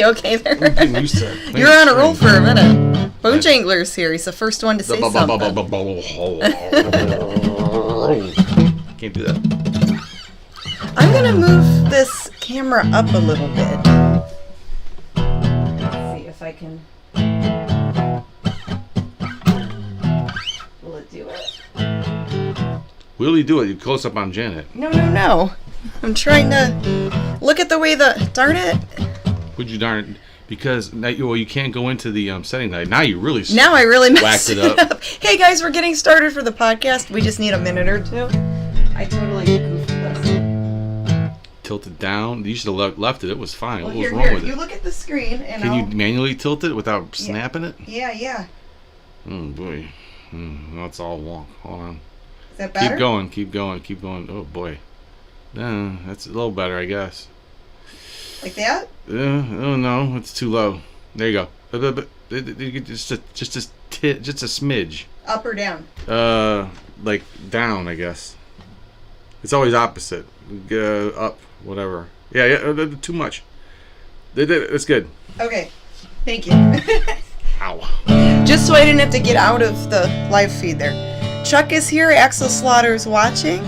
You okay there? I'm getting used to it. You're on a roll for a minute. Bone Janglers here. He's the first one to say something. Can't do that. I'm going to move this camera up a little bit. Let's see if I can... Will it do it? Will you do it? You close up on Janet. No. I'm trying to look at the way the... Darn it. Would you darn it? Because now you can't go into the setting night. Now you really Now I really whacked it up. Hey guys, we're getting started for the podcast. We just need a minute or two. I totally goofed this. Tilt it down. You should have left it. It was fine. Well, what was wrong with You it? look at the screen and Can you manually tilt it without snapping it? Yeah. Oh boy. That's all wrong. Hold on. Is that better? Keep going. Oh boy. That's a little better, I guess. Like that? Oh no, it's too low. There you go. Just a smidge. Up or down? Like down, I guess. It's always opposite. Up, whatever. Yeah, too much. It's good. Okay, thank you. Ow. Just so I didn't have to get out of the live feed there. Chuck is here. Axel Slaughter's watching.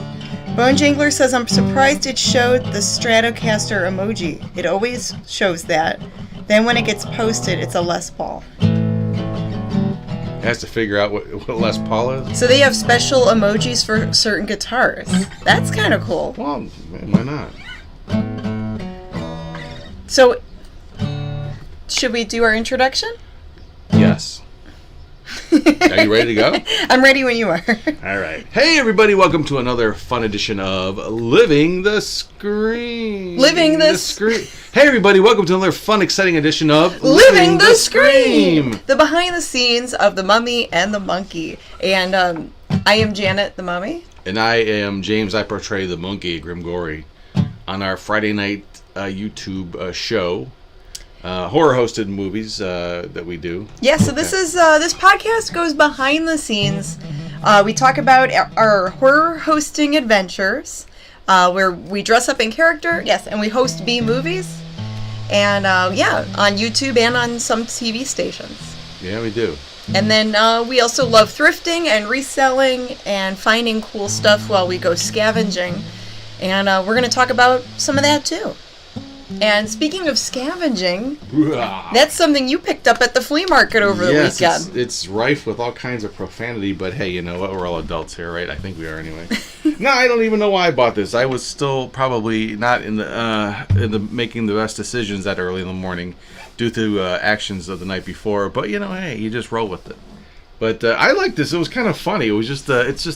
Bone Jangler says, I'm surprised it showed the Stratocaster emoji. It always shows that. Then when it gets posted, it's a Les Paul. It has to figure out what Les Paul is. So they have special emojis for certain guitars. That's kind of cool. Well, why not? So, should we do our introduction? Yes. Are you ready to go? I'm ready when you are. All right. Hey, everybody. Welcome to another fun edition of Living the Scream. Hey, everybody. Welcome to another fun, exciting edition of Living the Scream. The behind the scenes of The Mummy and the Monkey. And I am Janet, the Mummy. And I am James. I portray the Monkey, Grimgory, on our Friday night YouTube show. Horror hosted movies that we do. Yeah, so this is this podcast goes behind the scenes. We talk about our horror hosting adventures, where we dress up in character, and we host B movies, and on YouTube and on some TV stations. Yeah, we do. And then we also love thrifting and reselling and finding cool stuff while we go scavenging, and we're going to talk about some of that too. And speaking of scavenging, that's something you picked up at the flea market over the weekend. It's rife with all kinds of profanity, but hey, you know what? We're all adults here, right? I think we are anyway. No, I don't even know why I bought this. I was still probably not in the making the best decisions that early in the morning due to actions of the night before. But hey, you just roll with it. But I like this. It was kind of funny. It was just it's a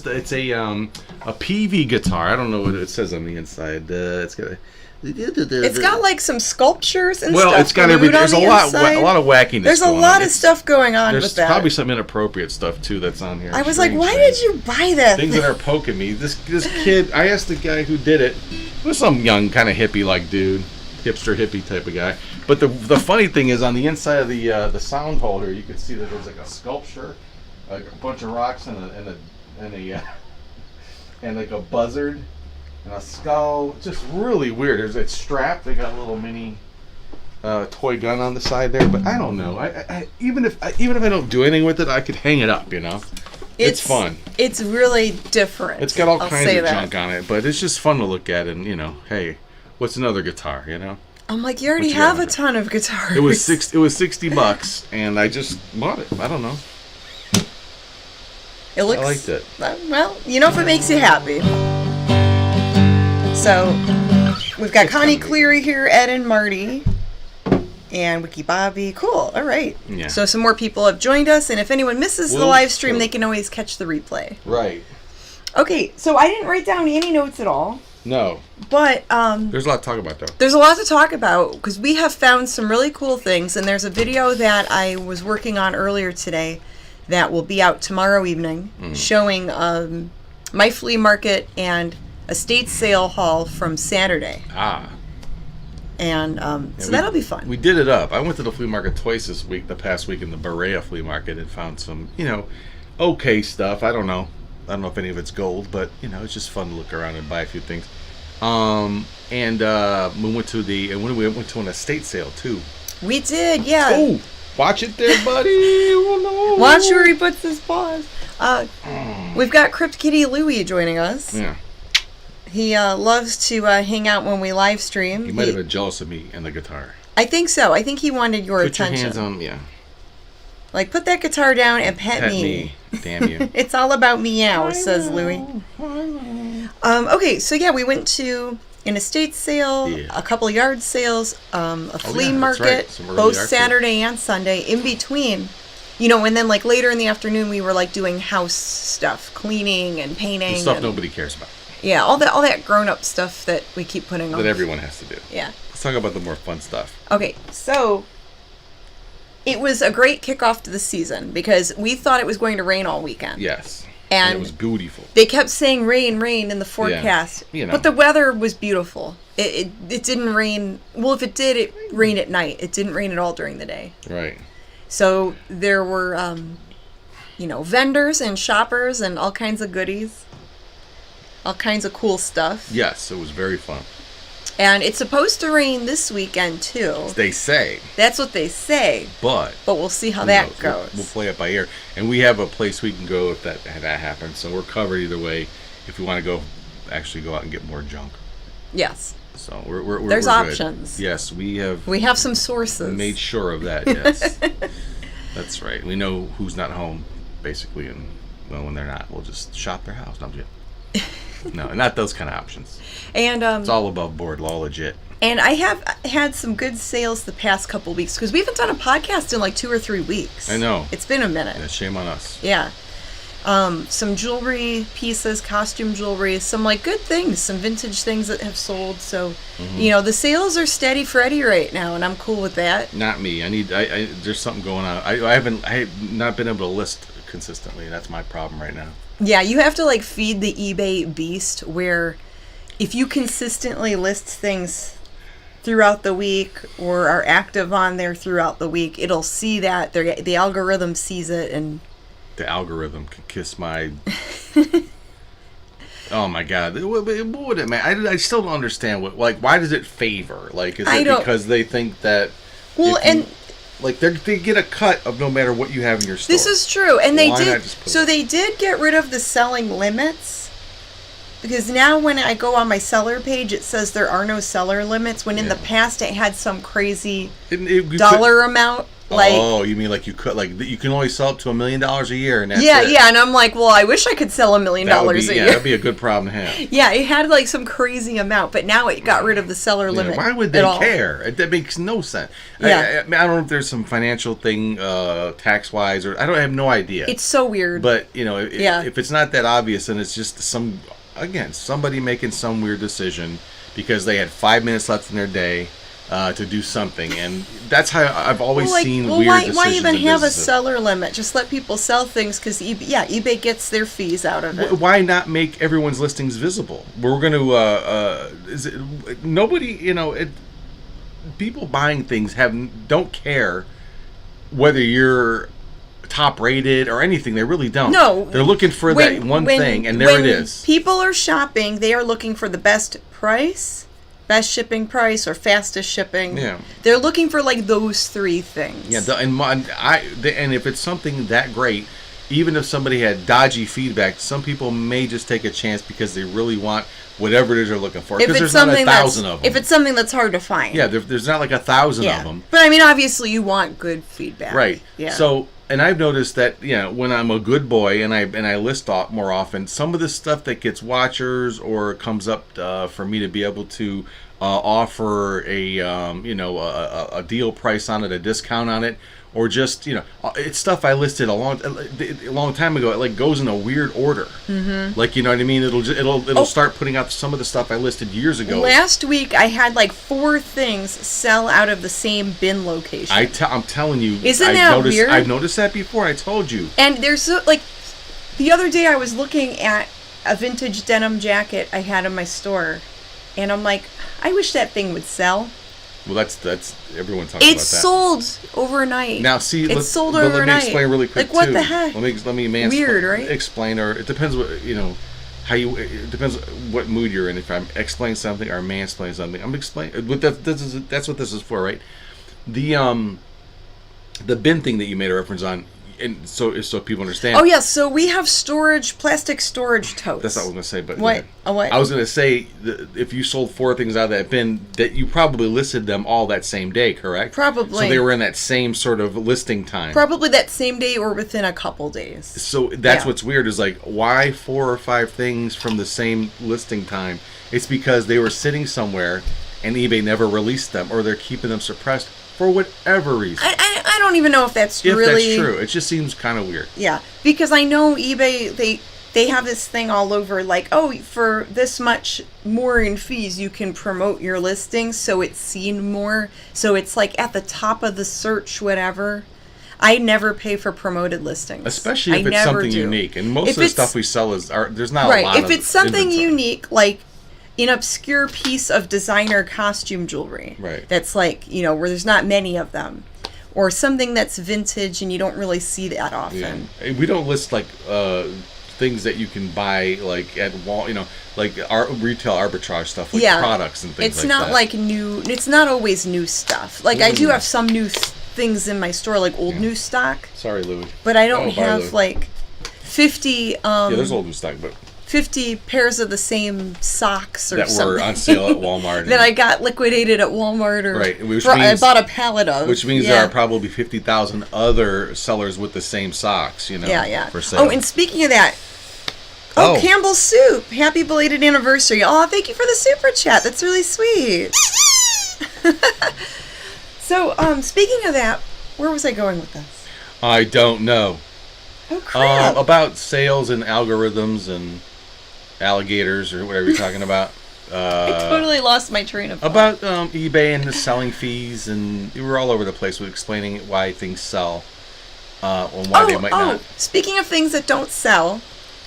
PV guitar. I don't know what it says on the inside. It's got like some sculptures and stuff. Well, it's got everything. There's a lot of wackiness. There's a lot of stuff going on with that. There's probably some inappropriate stuff too that's on here. I was like, why did you buy that? Things that are poking me. This kid. I asked the guy who did it. It was some young kind of hippie like dude, hipster hippie type of guy. But the funny thing is, on the inside of the sound holder, you can see that there's like a sculpture, like a bunch of rocks and like a buzzard. And a skull, just really weird. It's strapped. They got a little mini toy gun on the side there, but I don't know. I even if I don't do anything with it, I could hang it up. It's fun. It's really different. It's got all kinds of junk on it, but it's just fun to look at. And hey, what's another guitar? I'm like, you already have a ton of guitars. It was $60, and I just bought it. I don't know. It looks. I liked it. Well, if it makes you happy. So, we've got Connie Cleary here, Ed and Marty, and Wiki Bobby. Cool, all right. Yeah. So, some more people have joined us, and if anyone misses the live stream, they can always catch the replay. Right. Okay, so I didn't write down any notes at all. No. But, there's a lot to talk about, though. There's a lot to talk about, because we have found some really cool things, and there's a video that I was working on earlier today that will be out tomorrow evening, showing my flea market and estate sale haul from Saturday. And so that'll be fun. We did it up. I went to the flea market twice the past week in the Berea flea market, and found some, okay stuff. I don't know if any of it's gold, but it's just fun to look around and buy a few things. And we went to an estate sale too. We did, yeah. Oh, watch it there, buddy. Oh, no. Watch where he puts his paws. We've got Crypt Kitty Louie joining us. Yeah. He loves to hang out when we live stream. He might have been jealous of me and the guitar. I think so. I think he wanted your attention. Put your hands on, yeah. Like, put that guitar down and pet me. Damn you. It's all about meow, says Louie. Okay, so yeah, we went to an estate sale, a couple yard sales, a flea market, both Saturday and Sunday. In between, you know, and then like later in the afternoon, we were like doing house stuff, cleaning and painting. The stuff nobody cares about. Yeah, all that grown-up stuff that we keep putting on. That everyone has to do. Yeah. Let's talk about the more fun stuff. Okay, so it was a great kickoff to the season because we thought it was going to rain all weekend. Yes. And it was beautiful. They kept saying rain, rain in the forecast. Yeah, you know. But the weather was beautiful. It didn't rain. Well, if it did, it rained at night. It didn't rain at all during the day. Right. So there were, you know, vendors and shoppers and all kinds of goodies. All kinds of cool stuff. Yes, it was very fun. And it's supposed to rain this weekend, too. They say. That's what they say. But we'll see how that goes. We'll play it by ear. And we have a place we can go if that happens. So we're covered either way if we want to actually go out and get more junk. Yes. So we're There's we're options. Good. Yes, we have some sources. Made sure of that, yes. That's right. We know who's not home, basically. And, well, when they're not, we'll just shop their house. No, I'm kidding. No, not those kind of options. And it's all above board, all legit. And I have had some good sales the past couple weeks because we haven't done a podcast in like 2 or 3 weeks. I know. It's been a minute. Yeah, shame on us. Yeah. Some jewelry pieces, costume jewelry, some like good things, some vintage things that have sold. So, you know, the sales are steady for Eddie right now, and I'm cool with that. Not me. There's something going on. I have not been able to list consistently. That's my problem right now. Yeah, you have to like feed the eBay beast where if you consistently list things throughout the week or are active on there throughout the week, it'll see that the algorithm sees it and the algorithm can kiss my oh my god, what would it man? I still don't understand why does it favor? Like is it because they think that like they get a cut of no matter what you have in your store. This is true, and they did get rid of the selling limits because now when I go on my seller page, it says there are no seller limits. When in the past it had some crazy dollar amount. Like, oh, you mean like you could you can only sell up to $1 million a year, and that's it. Yeah, and I'm like, well, I wish I could sell $1 million a year. Yeah, that'd be a good problem to have. Yeah, it had like some crazy amount, but now it got rid of the seller limit. Why would they care? That makes no sense. Yeah. I don't know if there's some financial thing, tax wise, or I have no idea. It's so weird. But you know, if it's not that obvious, then it's just somebody making some weird decision because they had 5 minutes left in their day. To do something, and that's how I've always seen weird decisions. Why even have a seller limit? Just let people sell things because eBay gets their fees out of it. Why not make everyone's listings visible? We're going to nobody, you know, people buying things don't care whether you're top rated or anything. They really don't. No, they're looking for that one thing, and there it is. People are shopping. They are looking for the best price. Best shipping price or fastest shipping. Yeah, they're looking for like those 3 things. Yeah, and if it's something that great, even if somebody had dodgy feedback, some people may just take a chance because they really want whatever it is they're looking for. Because there's not 1,000 of them. If it's something that's hard to find. Yeah, there's not like 1,000 of them. But I mean, obviously, you want good feedback. Right. Yeah. So. And I've noticed that, you know, when I'm a good boy and I list off more often, some of the stuff that gets watchers or comes up for me to be able to offer a deal price on it, a discount on it, or just, you know, it's stuff I listed a long time ago. It like goes in a weird order. Mm-hmm. Like, you know what I mean? It'll start putting out some of the stuff I listed years ago. Last week I had like 4 things sell out of the same bin location. I'm telling you. Isn't that weird? I've noticed that before. I told you. And there's like the other day I was looking at a vintage denim jacket I had in my store, and I'm like, I wish that thing would sell. Well, that's everyone talks about that. It's sold overnight. Now, see, sold overnight. Let me explain really quick. Like, what the heck? Let me weird, right? Explain, or it depends what it depends what mood you're in. If I'm explaining something or mansplaining something, I'm explaining. That's what this is for, right? The bin thing that you made a reference on, and so people understand. Oh yeah, so we have plastic storage totes. That's not what I was gonna say, but what? Oh, what? I was gonna say if you sold 4 things out of that bin, that you probably listed them all that same day, correct? Probably. So they were in that same sort of listing time. Probably that same day or within a couple days. So that's what's weird is like, why 4 or 5 things from the same listing time? It's because they were sitting somewhere and eBay never released them, or they're keeping them suppressed for whatever reason. I don't even know if that's really... If that's true. It just seems kind of weird. Yeah, because I know eBay, they have this thing all over, like, oh, for this much more in fees, you can promote your listing, so it's seen more. So it's like at the top of the search, whatever. I never pay for promoted listings. Especially if it's something unique. And most of the stuff we sell there's not a lot of Right, if it's something inventory. unique, like an obscure piece of designer costume jewelry. Right. That's like, where there's not many of them. Or something that's vintage and you don't really see that often. Yeah. We don't list like things that you can buy like at like our retail arbitrage stuff, like products and things like that. It's not like new, it's not always new stuff. Like I do have some new things in my store, like old new stock. Sorry, Louie. But I don't have like 50 there's old new stock, but 50 pairs of the same socks or that something. were on sale at Walmart. that I got liquidated at Walmart, or I bought a pallet of. Which means there are probably 50,000 other sellers with the same socks, for sale. Oh, and speaking of that, Campbell's Soup, happy belated anniversary. Oh, thank you for the super chat. That's really sweet. So, speaking of that, where was I going with this? I don't know. Oh, crap. About sales and algorithms and alligators or whatever you're talking about. I totally lost my train of thought. About eBay and the selling fees, and we were all over the place with explaining why things sell and why they might not. Speaking of things that don't sell,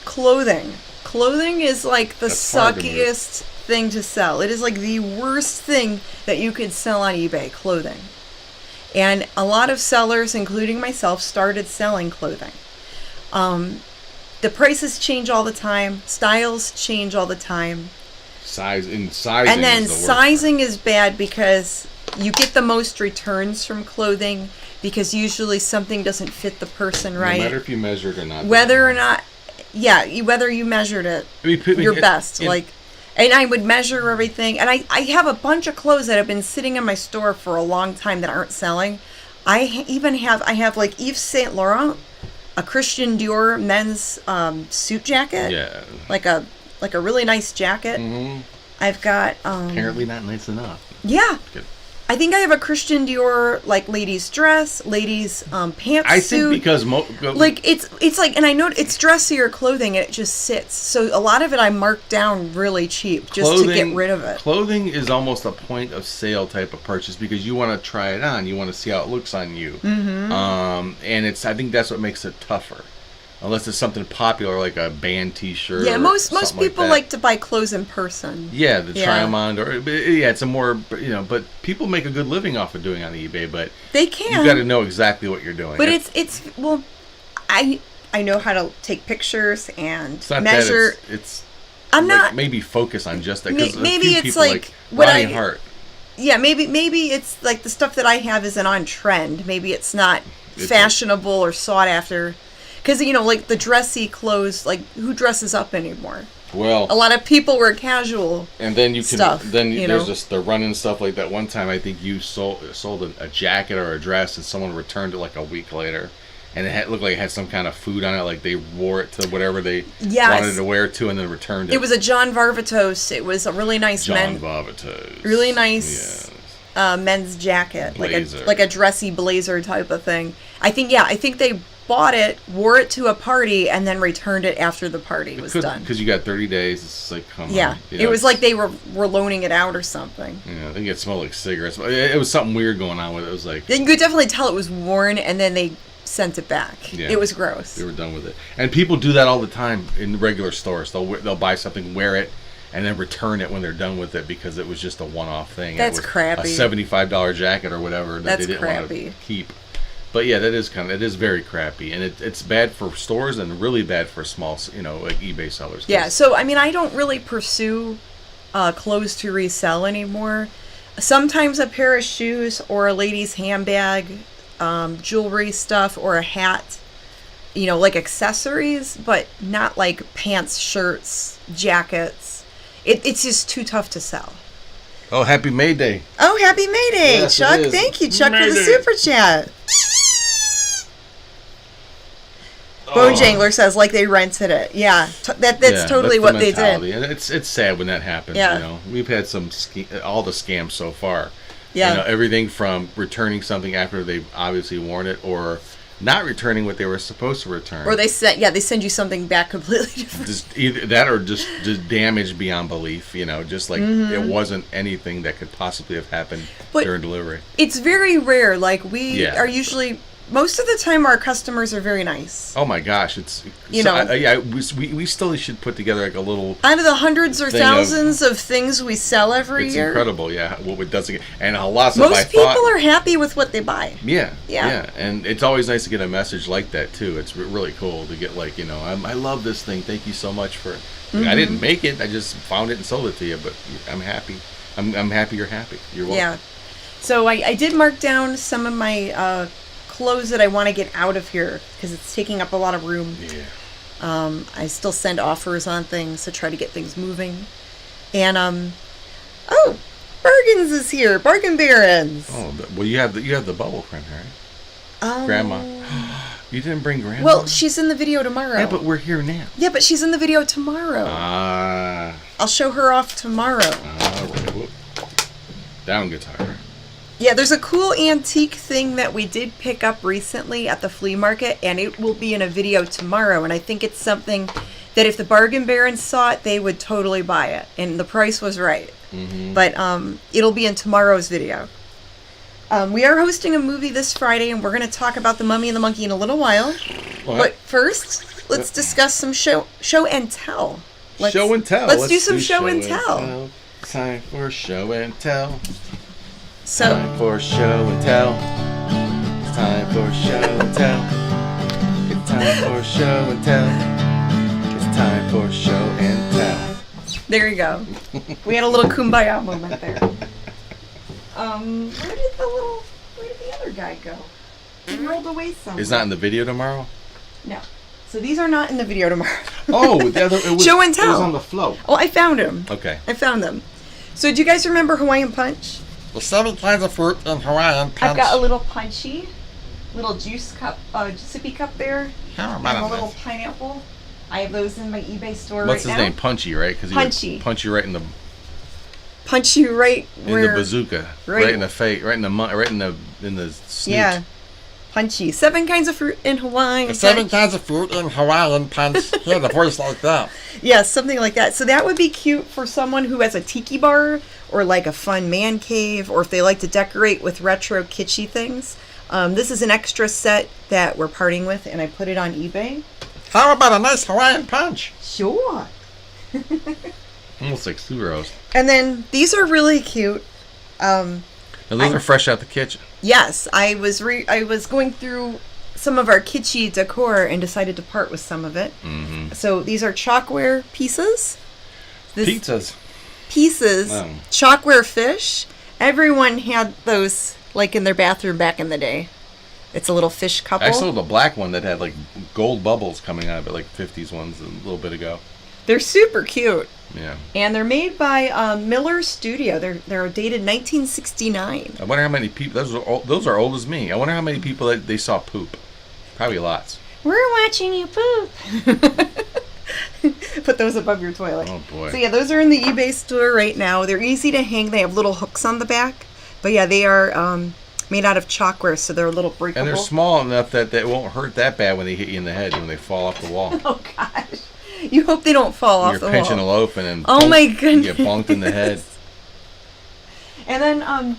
clothing. Clothing is like the suckiest thing to sell. It is like the worst thing that you could sell on eBay, clothing. And a lot of sellers, including myself, started selling clothing. The prices change all the time. Styles change all the time. Sizing and then is the worst sizing part. is bad because you get the most returns from clothing because usually something doesn't fit the person right. No matter if you measured or not. Whether you measured it, your best. And I would measure everything. And I have a bunch of clothes that have been sitting in my store for a long time that aren't selling. I have like Yves Saint Laurent, a Christian Dior men's suit jacket. Yeah. Like a really nice jacket. Mm-hmm. I've got apparently not nice enough. Yeah. Good. I think I have a Christian Dior like ladies dress, ladies pantsuit. I think because it's like, and I know it's dressier clothing and it just sits. So a lot of it I marked down really cheap just to get rid of it. Clothing is almost a point of sale type of purchase because you want to try it on, you want to see how it looks on you. Mm-hmm. And I think that's what makes it tougher. Unless it's something popular like a band T-shirt. Yeah, most people like like to buy clothes in person. Yeah, to try them on. It's a more, but people make a good living off of doing it on eBay. But they can. You got to know exactly what you're doing. But I know how to take pictures and it's not measure. I'm not maybe focus on just that. Maybe it's like Ronnie Hart. Yeah, maybe it's like the stuff that I have isn't on trend. Maybe it's not fashionable or sought after. Because, like the dressy clothes, like who dresses up anymore? Well, a lot of people wear casual and then you can stuff, there's just the running stuff like that. One time I think you sold a jacket or a dress and someone returned it like a week later. And it looked like it had some kind of food on it, like they wore it to whatever they wanted to wear it to, and then returned it. It was a John Varvatos. It was a really nice really nice men's jacket, like a dressy blazer type of thing. I think they bought it, wore it to a party, and then returned it after the party was done. Because you got 30 days. It's like, come on. It was like they were loaning it out or something. Yeah, I think it smelled like cigarettes. It was something weird going on with it. It was like... You could definitely tell it was worn, and then they sent it back. Yeah, it was gross. They were done with it. And people do that all the time in regular stores. They'll buy something, wear it, and then return it when they're done with it because it was just a one-off thing. That's crappy. A $75 jacket or whatever that they didn't want to keep. But yeah, it is very crappy, and it's bad for stores and really bad for small, like eBay sellers. Yeah, so I mean, I don't really pursue clothes to resell anymore, sometimes a pair of shoes or a lady's handbag, jewelry stuff, or a hat. You know, like accessories, but not like pants, shirts, jackets. It's just too tough to sell. Oh, happy May Day. Oh, happy May Day, Yes, Chuck. it is. Thank you, Chuck, May for the Day. super chat. Bojangler says like they rented it. Yeah, that's totally the what they mentality. did. And it's sad when that happens. Yeah. You know, we've had all the scams so far. Yeah. You know, everything from returning something after they've obviously worn it, or not returning what they were supposed to return. Or they send you something back completely different. Just either that or just damage beyond belief. You know, just like it wasn't anything that could possibly have happened But during delivery. It's very rare. Like we Yeah. are usually. Most of the time, our customers are very nice. Oh my gosh, it's You know. we still should put together like a little. Out of the hundreds or thing thousands of things we sell every It's year, incredible, yeah. What it does, and a lot of most people are happy with what they buy. Yeah, Yeah. yeah, and it's always nice to get a message like that too. It's really cool to get like, you know, I love this thing. Thank you so much for. I didn't make it. I just found it and sold it to you. But I'm happy. I'm happy you're happy. You're welcome. Yeah. So I did mark down some of my clothes that I want to get out of here because it's taking up a lot of room. Yeah. I still send offers on things to try to get things moving. And oh, Bargains is here. Bargain Barons. Oh, well, you have the bubble print, right? Grandma. You didn't bring Grandma? Well, she's in the video tomorrow. Yeah, but we're here now. Yeah, but she's in the video tomorrow. I'll show her off tomorrow. All right. Whoop. Down guitar. Yeah, there's a cool antique thing that we did pick up recently at the flea market, and it will be in a video tomorrow. And I think it's something that if the Bargain Barons saw it, they would totally buy it. And the price was right. Mm-hmm. But it'll be in tomorrow's video. We are hosting a movie this Friday, and we're going to talk about The Mummy and the Monkey in a little while. What? But first, let's discuss some show and tell. Show and tell. Let's do some show and tell. Time for show and tell. So, Time for show and tell. It's time for show and tell. It's time for show and tell. It's time for show and tell. there you go. We had a little kumbaya moment there. Where did the other guy go? He rolled away somewhere. It's not in the video tomorrow? No. So these are not in the video tomorrow. Oh, the other, it was, Show and it was tell. on the float. Oh, I found him. Okay. I found them. So do you guys remember Hawaiian Punch? The 7 kinds of fruit in Hawaiian punch. I've got a little punchy, little juice cup, sippy cup there, How and about a this? little pineapple. I have those in my eBay store What's right his now. name? Punchy, right? Because Punchy. Punch you right in the Punch you right where. bazooka, right- right in the face, right in the snoot. Yeah. Punchy. 7 kinds of fruit in Hawaiian. The 7 Punch. kinds of fruit in Hawaiian punch. He had a voice like that. Yeah, something like that. So that would be cute for someone who has a tiki bar or like a fun man cave, or if they like to decorate with retro kitschy things. This is an extra set that we're parting with, and I put it on eBay. How about a nice Hawaiian punch? Sure. Almost like Suros. And then these are really cute. And those are fresh out the kitchen. Yes, I was going through some of our kitschy decor and decided to part with some of it. Mm-hmm. So these are chalkware pieces. Pizzas. Pieces, Wow. chalkware fish. Everyone had those like in their bathroom back in the day. It's a little fish couple. I sold a black one that had like gold bubbles coming out of it, like 50s ones a little bit ago. They're super cute. Yeah. And they're made by Miller Studio. They're dated 1969. I wonder how many people. Those are old as me. I wonder how many people that they saw poop. Probably lots. We're watching you poop. Put those above your toilet. Oh boy. So yeah, those are in the eBay store right now. They're easy to hang. They have little hooks on the back. But yeah, they are made out of chalkware, so they're a little breakable. And they're small enough that they won't hurt that bad when they hit you in the head when they fall off the wall. Oh gosh. You hope they don't fall off You're the pinching wall. a loaf and then Oh my goodness. you get bonked in the head. And then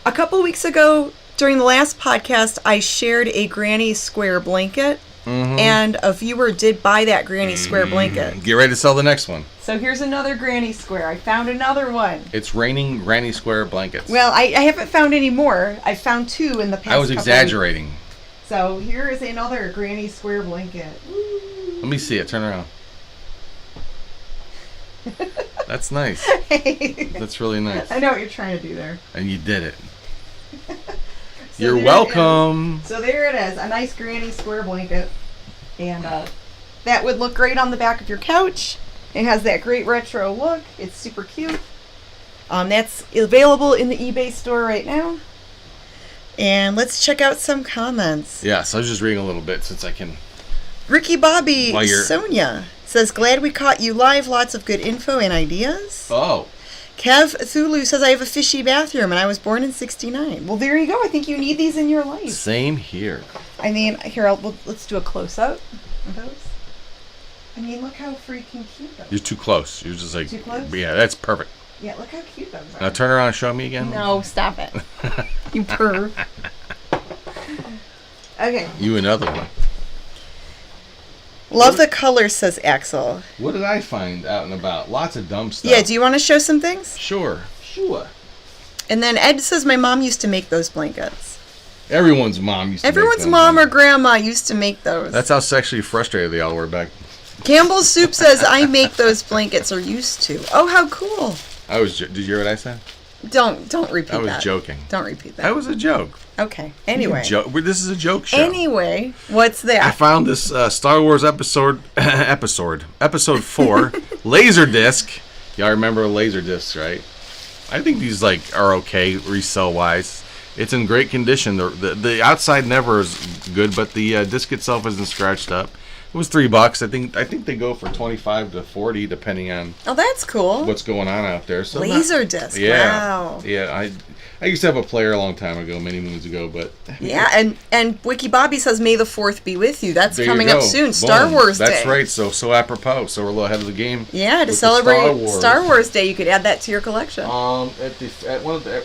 a couple weeks ago during the last podcast, I shared a granny square blanket, and a viewer did buy that granny square blanket. Get ready to sell the next one. So here's another granny square. I found another one. It's raining Granny Square blankets. Well, I haven't found any more. I found 2 in the past I was couple exaggerating. weeks. So here is another granny square blanket. Woo. Let me see it. Turn around. That's nice. Hey. That's really nice. I know what you're trying to do there. And you did it. So You're welcome. So there it is, a nice granny square blanket. And that would look great on the back of your couch. It has that great retro look. It's super cute. That's available in the eBay store right now. And let's check out some comments. Yeah, so I was just reading a little bit since I can. Ricky Bobby Sonia says, glad we caught you live. Lots of good info and ideas. Oh. Kev Thulu says, I have a fishy bathroom and I was born in 69. Well, there you go. I think you need these in your life. Same here. I mean, here, let's do a close-up of those. I mean, look how freaking cute those are. You're too close. You're just like... Too close? Yeah, that's perfect. Yeah, look how cute those are. Now turn around and show me again. No, stop it. You perv. Okay. You another one. Love the color, says Axel. What did I find out and about? Lots of dumb stuff. Yeah, do you want to show some things? Sure. And then Ed says my mom used to make those blankets. Everyone's mom used to Everyone's make them. mom or grandma used to make those. That's how sexually frustrated they all were back. Campbell's Soup says I make those blankets or used to. Oh, how cool. Did you hear what I said? Don't repeat that. I was joking. Don't repeat that. That was a joke. Okay. Anyway. This is a joke show. Anyway, what's that? I found this Star Wars episode 4, Laserdisc. Y'all remember Laserdiscs, right? I think these are okay resell wise. It's in great condition. The outside never is good, but the disc itself isn't scratched up. It was $3. I think they go for 25 to 40 depending on. Oh, that's cool. What's going on out there? So Laserdisc. Yeah. Wow. Yeah. I used to have a player a long time ago, many moons ago, but yeah, and Wiki Bobby says May the 4th be with you. That's there coming you up go. soon. Boom. Star Wars Day. That's right. So apropos. So we're a little ahead of the game. Yeah, to with celebrate Star Wars Day, you could add that to your collection. At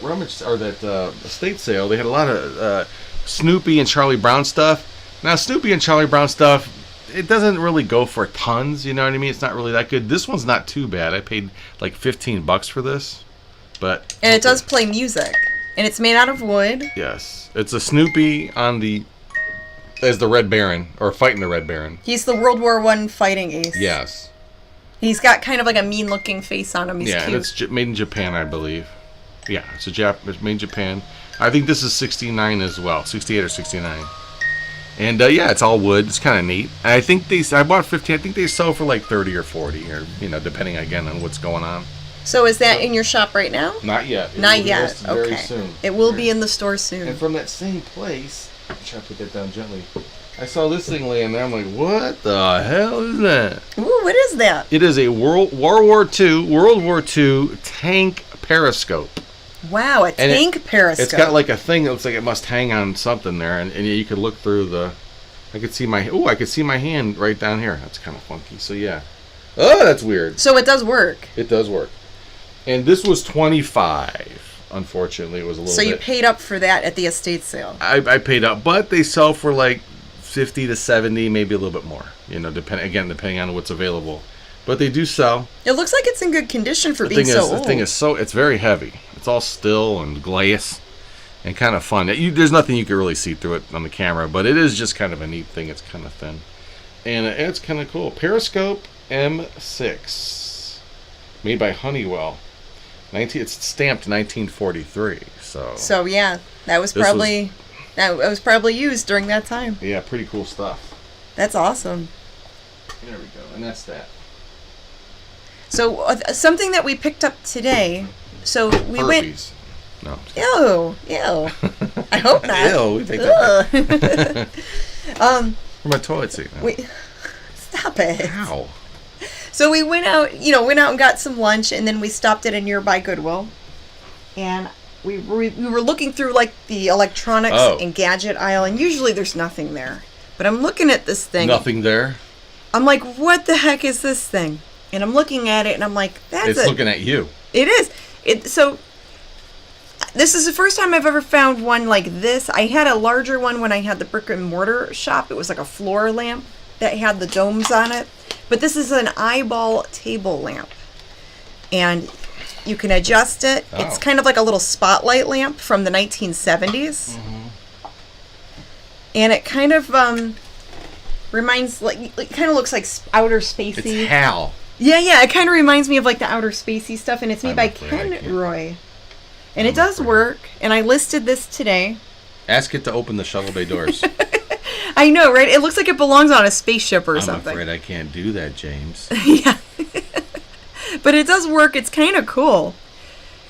rummage or that estate sale, they had a lot of Snoopy and Charlie Brown stuff. Now Snoopy and Charlie Brown stuff, it doesn't really go for tons. You know what I mean? It's not really that good. This one's not too bad. I paid like $15 for this, but and it does play music. And it's made out of wood. Yes. It's a Snoopy as the Red Baron, or fighting the Red Baron. He's the World War I fighting ace. Yes. He's got kind of like a mean-looking face on him. He's cute. And it's made in Japan, I believe. Yeah, it's made in Japan. I think this is 69 as well, 68 or 69. And it's all wood. It's kind of neat. And I think I bought 15. I think they sell for like 30 or 40, or depending again on what's going on. So is that in your shop right now? Not yet. Not yet. Very Okay. soon. It will be in the store soon. And from that same place, I'm trying to put that down gently. I saw this thing laying there. I'm like, what the hell is that? Ooh, what is that? It is a World War II tank periscope. Wow, a tank periscope. It's got like a thing that looks like it must hang on something there, and you could look through the. I could see my hand right down here. That's kind of funky. So yeah. Oh, that's weird. So it does work. It does work. And this was $25. Unfortunately, it was a little bit. So you paid up for that at the estate sale. I paid up, but they sell for like 50 to 70, maybe a little bit more. Depending on what's available. But they do sell. It looks like it's in good condition for being so old. The thing is it's very heavy. It's all steel and glass and kind of fun. There's nothing you can really see through it on the camera, but it is just kind of a neat thing. It's kind of thin. And it's kind of cool. Periscope M6. Made by Honeywell. It's stamped 1943. So yeah, that was probably used during that time. Yeah, pretty cool stuff. That's awesome. There we go, and that's that. So something that we picked up today. So we Herpes. went. No. Ew. I hope not. Ew. We take that. For my toilet seat. No. Stop it. Ow. So we went out and got some lunch, and then we stopped at a nearby Goodwill, and we were looking through like the electronics and gadget aisle, and usually there's nothing there. But I'm looking at this thing. Nothing there? I'm like, what the heck is this thing? And I'm looking at it, and I'm like, It's looking at you. It is. So this is the first time I've ever found one like this. I had a larger one when I had the brick and mortar shop. It was like a floor lamp that had the domes on it. But this is an eyeball table lamp. And you can adjust it. Oh. It's kind of like a little spotlight lamp from the 1970s. Mm-hmm. And it kind of reminds, it kind of looks like outer spacey. It's HAL. Yeah. It kind of reminds me of like the outer spacey stuff, and it's made I'm by afraid I Ken can't. Roy. And it does work, and I listed this today. Ask it to open the shuttle bay doors. I know, right? It looks like it belongs on a spaceship or I'm something. afraid I can't do that, James. Yeah. But it does work. It's kind of cool.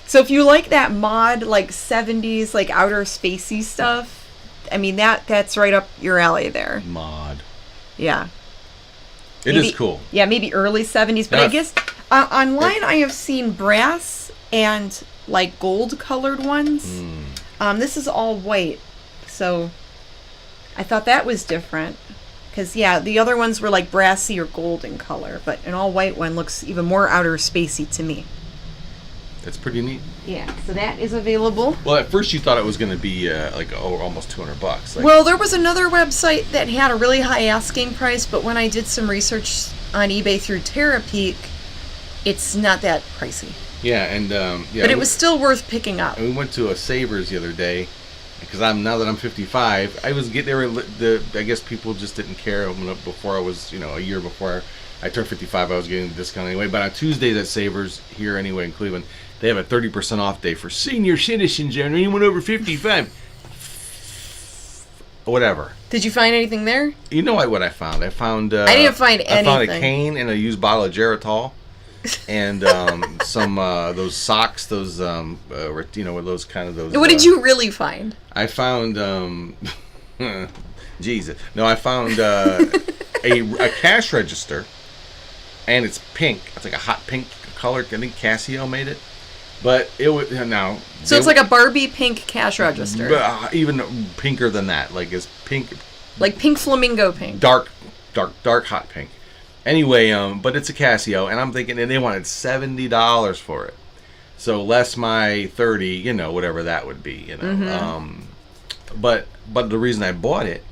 So if you like that mod, like 70s, like outer spacey stuff, I mean, that's right up your alley there. Mod. Yeah. It is cool. Yeah, maybe early 70s. But Yeah. I guess online I have seen brass and like gold colored ones. This is all white. So I thought that was different. Because, yeah, the other ones were like brassy or gold in color. But an all white one looks even more outer spacey to me. That's pretty neat. Yeah, so that is available. Well, at first you thought it was going to be almost $200. Like, Well, there was another website that had a really high asking price, but when I did some research on eBay through TerraPeak, it's not that pricey. yeah, and But it was still worth picking up. We went to a Savers the other day because now that I'm 55, I was getting there. I guess people just didn't care. Before I was, a year before I turned 55, I was getting the discount anyway. But on Tuesdays at Savers here anyway in Cleveland, they have a 30% off day for senior citizens and anyone over 55. Whatever. Did you find anything there? You know what I found? I found. I didn't find anything. I found a cane and a used bottle of Geritol, and some those socks. Those those kind of those. What did you really find? I found. Jesus. No, I found a cash register, and it's pink. It's like a hot pink color. I think Casio made it. But it was now. So it's like a Barbie pink cash register. Even pinker than that. Like it's pink. Like pink flamingo pink. Dark hot pink. Anyway, but it's a Casio, and I'm thinking, and they wanted $70 for it. So less my 30, whatever that would be, Mm-hmm. But the reason I bought it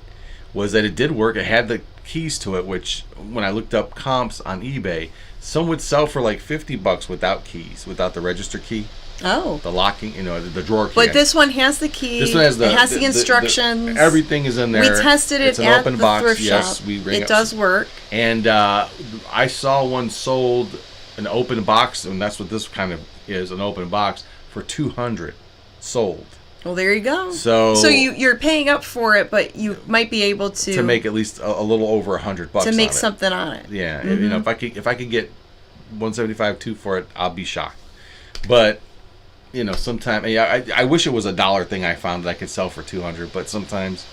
was that it did work. It had the keys to it, which when I looked up comps on eBay, some would sell for like $50 without keys, without the register key, Oh. the locking, the drawer key. But this one has the key. This one has it has the instructions. everything is in there. We tested it it's an at open the box. thrift Yes, shop. we rang It up does work. And I saw one sold, an open box, and that's what this kind of is, an open box, for $200 sold. Well, there you go. So you're paying up for it, but you might be able to make at least a little over $100 to make on it. something on it. Yeah, Mm-hmm. if I could get $175 for it, I'll be shocked. But sometimes I wish it was a dollar thing I found that I could sell for $200, but sometimes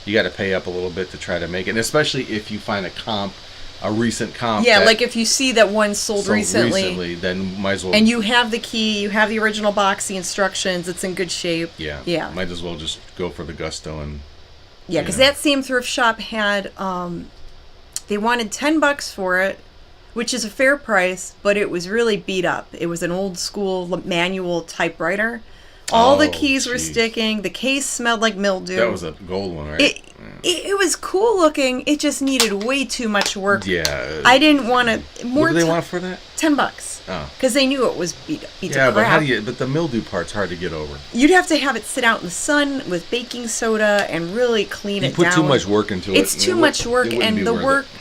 you got to pay up a little bit to try to make it, and especially if you find a recent comp. Yeah, like if you see that one sold recently, then might as well. and you have the key, you have the original box, the instructions, it's in good shape. Yeah. Might as well just go for the gusto and. Yeah, because that same thrift shop had, they wanted $10 for it, which is a fair price, but it was really beat up. It was an old school manual typewriter. All the keys were sticking. The case smelled like mildew. That was a gold one, right? It was cool looking. It just needed way too much work. Yeah. I didn't want to. What do they want for that? $10. Oh. Because they knew it was beat to Yeah, but crap. but the mildew part's hard to get over. You'd have to have it sit out in the sun with baking soda and really clean it down. You put too much work into it. It's too much work, and the work. It.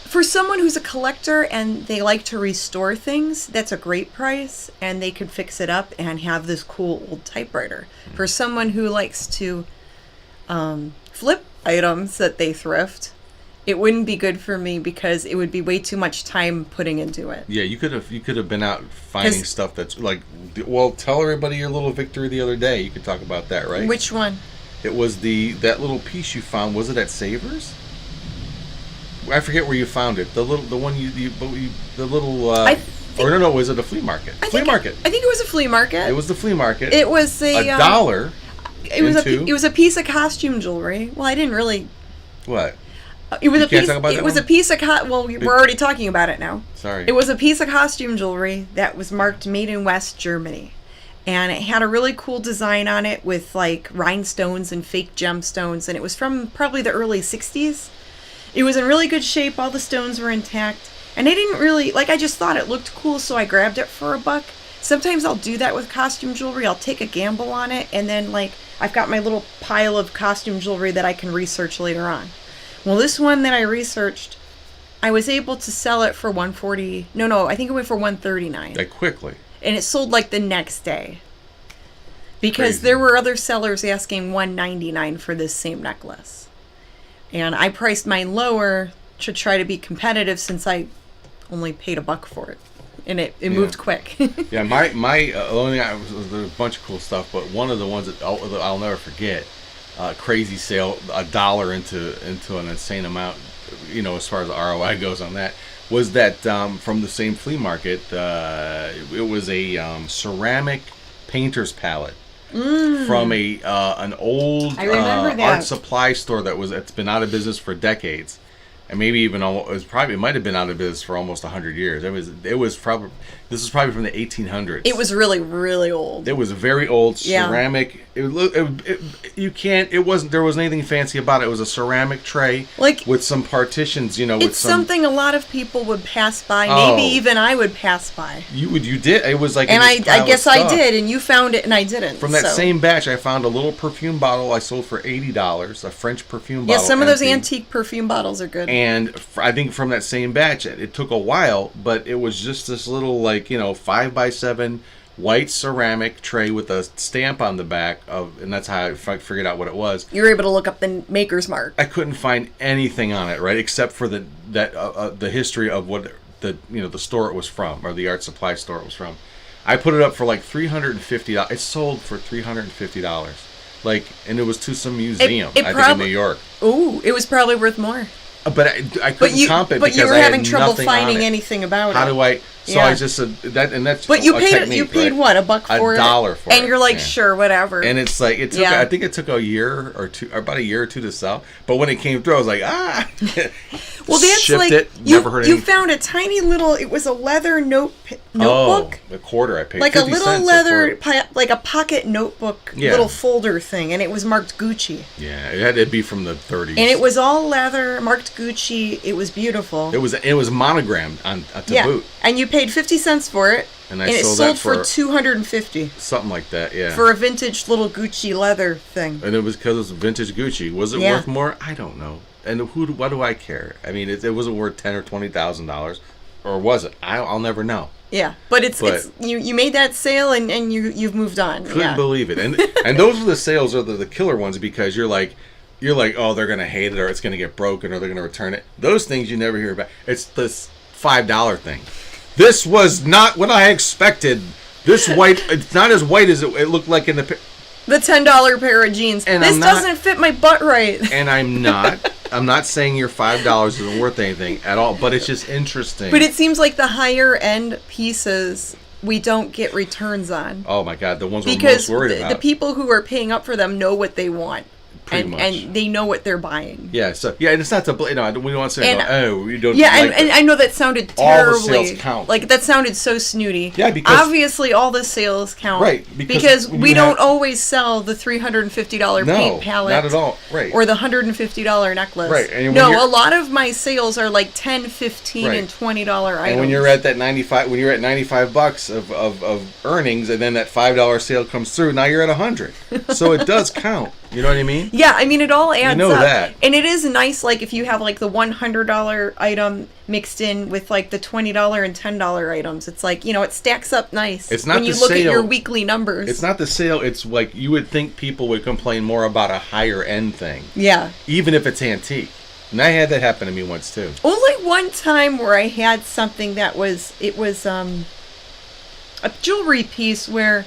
For someone who's a collector and they like to restore things, that's a great price, and they could fix it up and have this cool old typewriter. For someone who likes to flip items that they thrift, it wouldn't be good for me because it would be way too much time putting into it. Yeah, you could have been out finding stuff that's like. Well, tell everybody your little victory the other day. You could talk about that, right? Which one? It was that little piece you found. Was it at Savers? I forget where you found it. The one the little. Or no, was it a flea market? I think it was a flea market. It was the flea market. It was a dollar. It was a piece of costume jewelry. Well, I didn't really. What? It was You a can't piece. talk about It that was one? a piece of well, we're already talking about it now. Sorry. It was a piece of costume jewelry that was marked "Made in West Germany," and it had a really cool design on it with like rhinestones and fake gemstones, and it was from probably the early '60s. It was in really good shape. All the stones were intact, and I didn't really I just thought it looked cool, so I grabbed it for $1. Sometimes I'll do that with costume jewelry. I'll take a gamble on it, and then I've got my little pile of costume jewelry that I can research later on. Well, this one that I researched I was able to sell it for $140. No, I think it went for $139. Like quickly. And it sold like the next day. Because Crazy. there were other sellers asking $199 for this same necklace. And I priced mine lower to try to be competitive since I only paid $1 for it. And it moved quick. Yeah, my only thing there's a bunch of cool stuff, but one of the ones that I'll never forget, crazy sale, $1 into an insane amount, as far as the ROI goes on that, was that from the same flea market, it was a ceramic painter's palette from an old I remember that. art supply store it's been out of business for decades. And maybe even it might have been out of business for almost 100 years. This was probably from the 1800s. It was really, really old. It was a very old ceramic. There wasn't anything fancy about it. It was a ceramic tray with some partitions, It's something a lot of people would pass by. Maybe even I would pass by. You did. It was like, and I guess I did, and you found it, and I didn't. From that same batch, I found a little perfume bottle I sold for $80. A French perfume bottle. Yeah, some of those antique perfume bottles are good. And I think from that same batch, it took a while, but it was just this little 5x7 white ceramic tray with a stamp on the back and that's how I figured out what it was. You were able to look up the maker's mark. I couldn't find anything on it, right, except for the history of what the store it was from, or the art supply store it was from. I put it up for like $350. It sold for $350. And it was to some museum, I think in New York. Ooh, it was probably worth more. But I couldn't comp it because you were I had having trouble nothing finding on it. anything about it. How do I? So I just said that, and that's. But you a paid technique, you paid right? what, $1 for it? $1 for it, and you're like, sure, whatever. And it's like it took. I think it took a year or two, or about a year or two to sell. But when it came through, I was like, Well, that's shipped like it, never heard you anything. found a tiny little. It was a leather notebook. Oh, a quarter I paid. Like 50 a little cents leather, like a pocket notebook, little folder thing, and it was marked Gucci. Yeah, it had to be from the 30s. And it was all leather, marked Gucci. It was beautiful. It was monogrammed to boot. And you paid 50 cents for it. And it sold for $250. Something like that, yeah. For a vintage little Gucci leather thing. And it was because it was vintage Gucci. Was it worth more? I don't know. And what do I care? I mean, it wasn't worth $10,000 or $20,000, or was it? I'll never know. Yeah, but it's you made that sale and you've moved on. Couldn't believe it. And those are the sales are the killer ones, because you're like, oh, they're gonna hate it, or it's gonna get broken, or they're gonna return it. Those things you never hear about. It's this $5 thing. This was not what I expected. This white, it's not as white as it looked like in the $10 pair of jeans. And this doesn't fit my butt right. And I'm not saying your $5 isn't worth anything at all, but it's just interesting. But it seems like the higher end pieces we don't get returns on. Oh my God, the ones we're most worried about. The people who are paying up for them know what they want. Pretty much. And they know what they're buying. Yeah, so and it's not to we don't want to say you don't. Yeah, and I know that sounded terribly. All the sales count. Like that sounded so snooty. Yeah, because obviously all the sales count. Right, because we don't always sell the $350 paint palette. Not at all. Right. Or the $150 necklace. Right. And a lot of my sales are like $10, $15, and $20 items. And when you're at that $95 of earnings, and then that $5 sale comes through, now you're at $100. So it does count. You know what I mean? Yeah, I mean, it all adds up. That. And it is nice, like, if you have, like, the $100 item mixed in with, like, the $20 and $10 items. It's like, it stacks up nice. It's not when you look at your weekly numbers. It's not the sale. It's like you would think people would complain more about a higher end thing. Yeah. Even if it's antique. And I had that happen to me once, too. Only one time where I had something that was a jewelry piece where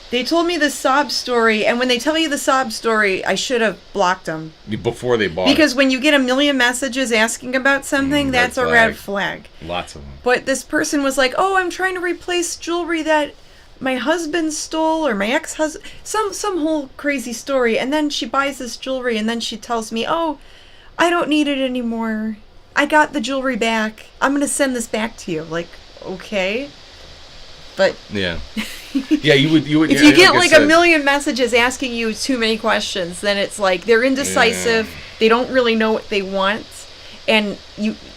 they told me the sob story, and when they tell you the sob story, I should have blocked them. Before they bought Because when you get a million messages asking about something, that's a red flag. Lots of them. But this person was like, oh, I'm trying to replace jewelry that my husband stole, or my ex-husband, some whole crazy story. And then she buys this jewelry, and then she tells me, oh, I don't need it anymore. I got the jewelry back. I'm going to send this back to you. Like, okay. But yeah, you would. If you get like a million messages asking you too many questions, then it's like they're indecisive. Yeah. They don't really know what they want, and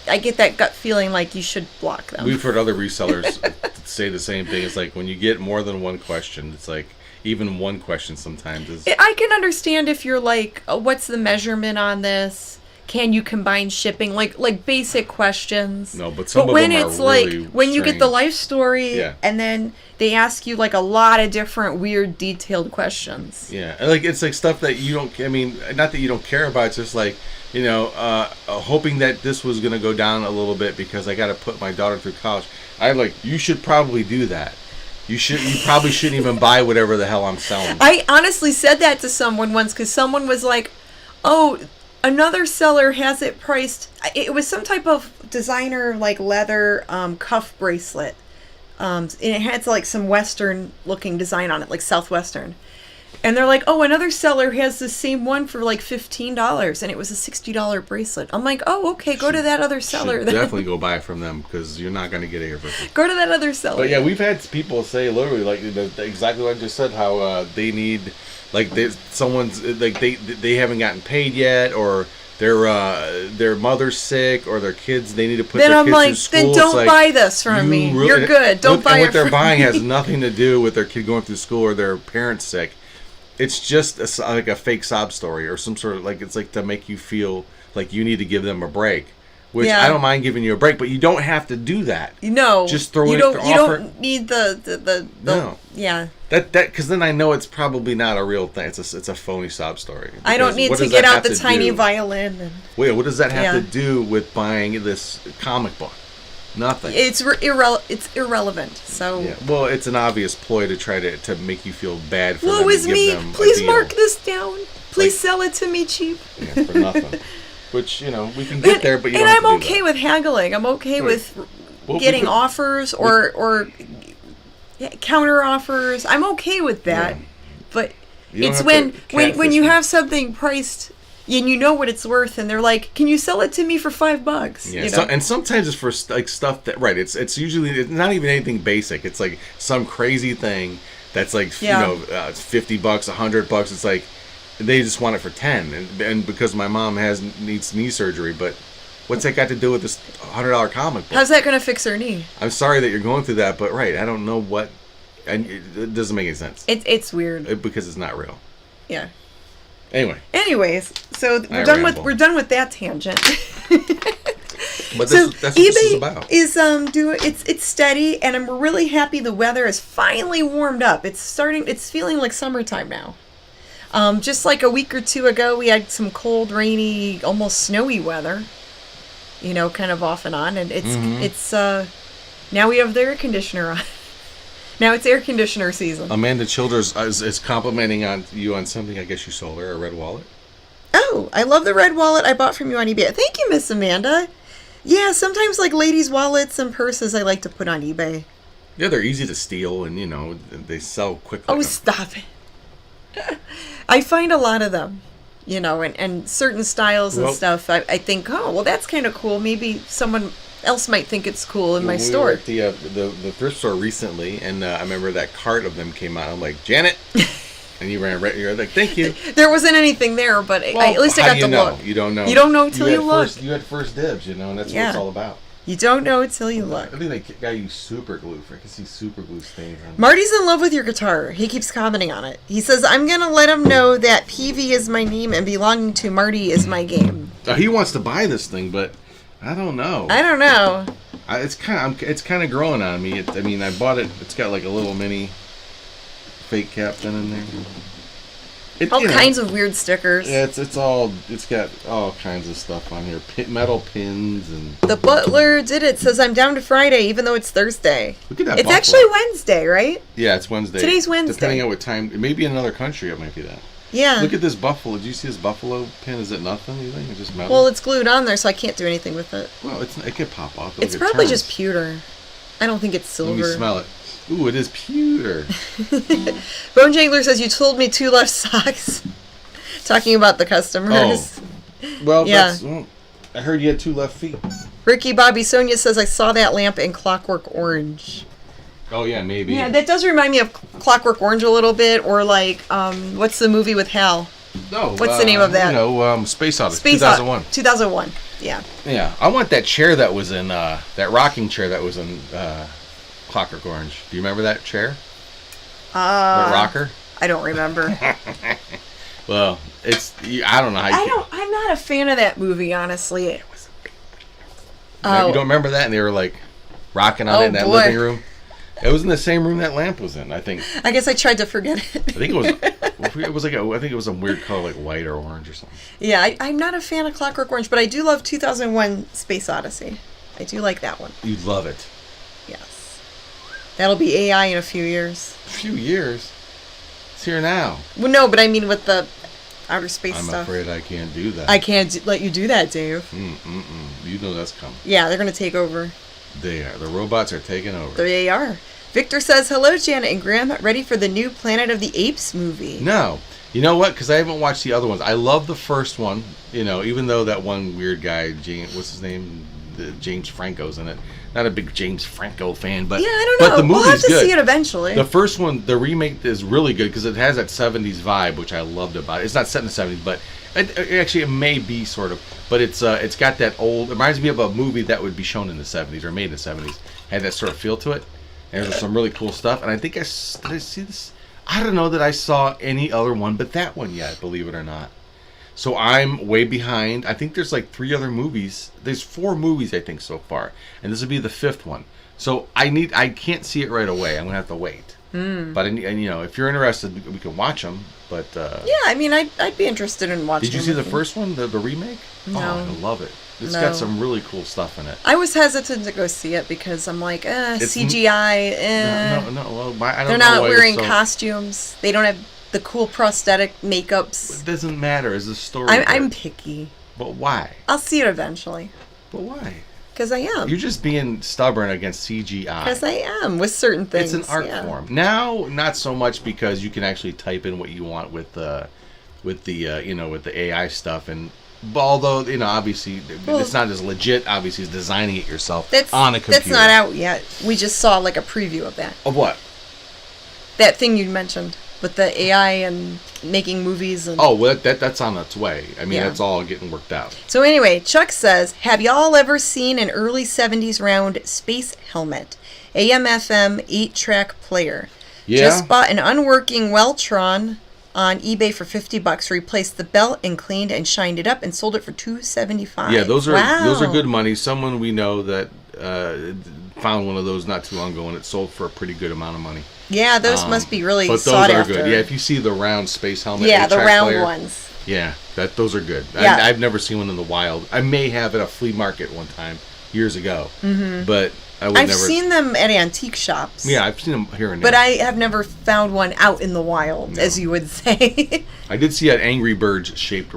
I get that gut feeling like you should block them. We've heard other resellers say the same thing. It's like when you get more than one question, it's like even one question sometimes is. I can understand if you're like, oh, what's the measurement on this? can you combine shipping? Like basic questions. No, but some of when them it's are like really when you get the strange. life story Yeah. and then they ask you like a lot of different weird detailed questions. Yeah, and like it's like stuff that you don't. I mean, not that you don't care about. It's just like hoping that this was gonna go down a little bit because I got to put my daughter through college. You should probably do that. You probably shouldn't even buy whatever the hell I'm selling. I honestly said that to someone once because someone was like, "Oh, another seller has it priced." It was some type of designer like leather cuff bracelet, and it had like some Western looking design on it, like Southwestern. And they're like, "Oh, another seller has the same one for like $15, and it was a $60 bracelet." I'm like, "Oh, okay, go to that other seller." Should Then. definitely go buy it from them because you're not going to get it here for free. Go to that other seller. But yeah, we've had people say literally like exactly what I just said. How they need someone's like they haven't gotten paid yet, or their mother's sick, or their kids they need to put then their I'm kids like, through school. then don't buy this from me. You're good. Don't buy and it what they're from buying me. has nothing to do with their kid going through school or their parents sick. It's just like a fake sob story or some sort of like it's like to make you feel like you need to give them a break. Which Yeah. I don't mind giving you a break, but you don't have to do that. No, Just throw you it. don't. You offer, don't need the No. Yeah. That because then I know it's probably not a real thing. It's a phony sob story. I don't Because need what to does get that out have the to tiny do? violin. And Wait, what does that have Yeah. to do with buying this comic book? Nothing. it's irrelevant. So. Yeah. Well, it's an obvious ploy to try to make you feel bad for them Woe to is give me. them a Please deal. mark this down. Please Like- sell it to me cheap. Yeah, for nothing. Which we can get there, but you and don't have I'm to do okay that. with haggling. I'm okay Right. with Well, we getting could- offers or counter offers. I'm okay with that. Yeah. But You don't it's have when to when you catfish have something priced and you know what it's worth, and they're like, "Can you sell it to me for $5?" Yeah, You know? and sometimes it's for like stuff that It's usually it's not even anything basic. It's like some crazy thing that's like Yeah. it's $50, $100. It's like they just want it for 10, and because my mom needs knee surgery, but what's that got to do with this $100 comic book? How's that going to fix her knee? I'm sorry that you're going through that, but I don't know what, and it doesn't make any sense It's weird. because it's not real. Yeah. Anyway, Anyways, so I ramble. we're done with that tangent. but So that's what this is about. eBay is it's steady, and we're really happy. The weather is finally warmed up. It's feeling like summertime now. Just like a week or two ago, we had some cold, rainy, almost snowy weather. Kind of off and on, and it's now we have the air conditioner on. Now it's air conditioner season. Amanda Childers is complimenting on you on something. I guess you sold her a red wallet. Oh, I love the red wallet I bought from you on eBay. Thank you, Miss Amanda. Yeah, sometimes like ladies' wallets and purses I like to put on eBay. Yeah, they're easy to steal, and they sell quickly. Oh, stop it. I find a lot of them, and certain styles and Well- stuff. I think, oh, well, that's kind of cool. Maybe someone else might think it's cool in my We store. were at the thrift store recently, and I remember that cart of them came out. I'm like, Janet, and you ran right. You're like, thank you. There wasn't anything there, but at least I how got do you to know? look. You don't know. You don't know till you had look. You had first dibs, and that's Yeah. what it's all about. You don't know it till you I look. think they got you super glue. I can see super glue stains on it. Marty's in love with your guitar. He keeps commenting on it. He says, I'm going to let him know that PV is my name and belonging to Marty is my game. He wants to buy this thing, but I don't know. I don't know. It's kind of growing on me. I bought it. It's got like a little mini fake captain in there. All kinds of weird stickers. Yeah, it's got all kinds of stuff on here. Metal pins and. The butler did it. Says I'm down to Friday, even though it's Thursday. Look at that. It's buffalo. actually Wednesday, right? Yeah, it's Wednesday. Today's Wednesday. Depending on what time. Maybe in another country it might be that. Yeah. Look at this buffalo. Did you see this buffalo pin? Is it nothing? You think it's just metal? Well, it's glued on there, so I can't do anything with it. Well, it could pop off. It's probably just pewter. I don't think it's silver. Let me smell it. Ooh, it is pewter. Bone Jangler says you told me 2 left socks. Talking about the customers. Well, Yeah. I heard you had 2 left feet. Ricky Bobby Sonia says I saw that lamp in Clockwork Orange. Oh yeah, maybe. Yeah, that does remind me of Clockwork Orange a little bit, or like what's the movie with Hal? No. What's the name of that? Space Odyssey. Space 2001. 2001. Yeah. Yeah, I want that chair that was in that rocking chair that was in Clockwork Orange. Do you remember that chair? The rocker. I don't remember. Well, I don't know how I'm not a fan of that movie, honestly. You don't remember that? And they were like rocking on it in that living room. It was in the same room that lamp was in, I think. I guess I tried to forget it. I think it was I think it was a weird color, like white or orange or something. Yeah, I'm not a fan of Clockwork Orange, but I do love 2001: Space Odyssey. I do like that one. You love it. Yes. That'll be AI in a few years. A few years? It's here now. Well, no, but I mean with the outer space I'm stuff. afraid I can't do that. I can't let you do that, Dave. You know that's coming. Yeah, they're going to take over. They are. The robots are taking over. They are. Victor says, hello, Janet and Graham. Ready for the new Planet of the Apes movie? No. You know what? Because I haven't watched the other ones. I love the first one, even though that one weird guy, what's his name? James Franco's in it. Not a big James Franco fan, but yeah, I don't know. But the movie's we'll have to good. See it eventually. The first one, the remake, is really good because it has that 70s vibe, which I loved about it. It's not set in the 70s, but it may be sort of. But it's got that old. It reminds me of a movie that would be shown in the 70s or made in the 70s. Had that sort of feel to it. And there's some really cool stuff. And I think did I see this? I don't know that I saw any other one but that one yet, believe it or not. So I'm way behind. I think there's like 3 other movies. There's 4 movies, I think, so far. And this will be the 5th one. So I can't see it right away. I'm going to have to wait. But, if you're interested, we can watch them. But yeah, I mean, I'd be interested in watching. Did you see the first one, the remake? No. Oh, I love it. It's got some really cool stuff in it. I was hesitant to go see it because I'm like, CGI. No. Well, I don't know. They're not wearing costumes. They don't have the cool prosthetic makeups. It doesn't matter. Is the story? I'm picky. But why? I'll see it eventually. But why? Because I am. You're just being stubborn against CGI. Because I am with certain things. It's an art form. Now, not so much because you can actually type in what you want with the AI stuff, and although obviously it's not as legit. Obviously, as designing it yourself on a computer. That's not out yet. We just saw like a preview of that. Of what? That thing you mentioned with the AI and making movies. And oh, well, that's on its way. I mean, that's all getting worked out. So anyway, Chuck says, have y'all ever seen an early 70s round space helmet? AM/FM 8-track player. Yeah. Just bought an unworking Weltron on eBay for $50. Replaced the belt and cleaned and shined it up and sold it for $275. Yeah, those are good money. Someone we know that found one of those not too long ago, and it sold for a pretty good amount of money. Yeah, those must be really but sought those are after. Good. Yeah, if you see the round space helmet, yeah, the round player, ones. Yeah, those are good. Yeah. I've never seen one in the wild. I may have at a flea market one time years ago, but I've seen them at antique shops. Yeah, I've seen them here and there. But I have never found one out in the wild, as you would say. I did see an Angry Birds shaped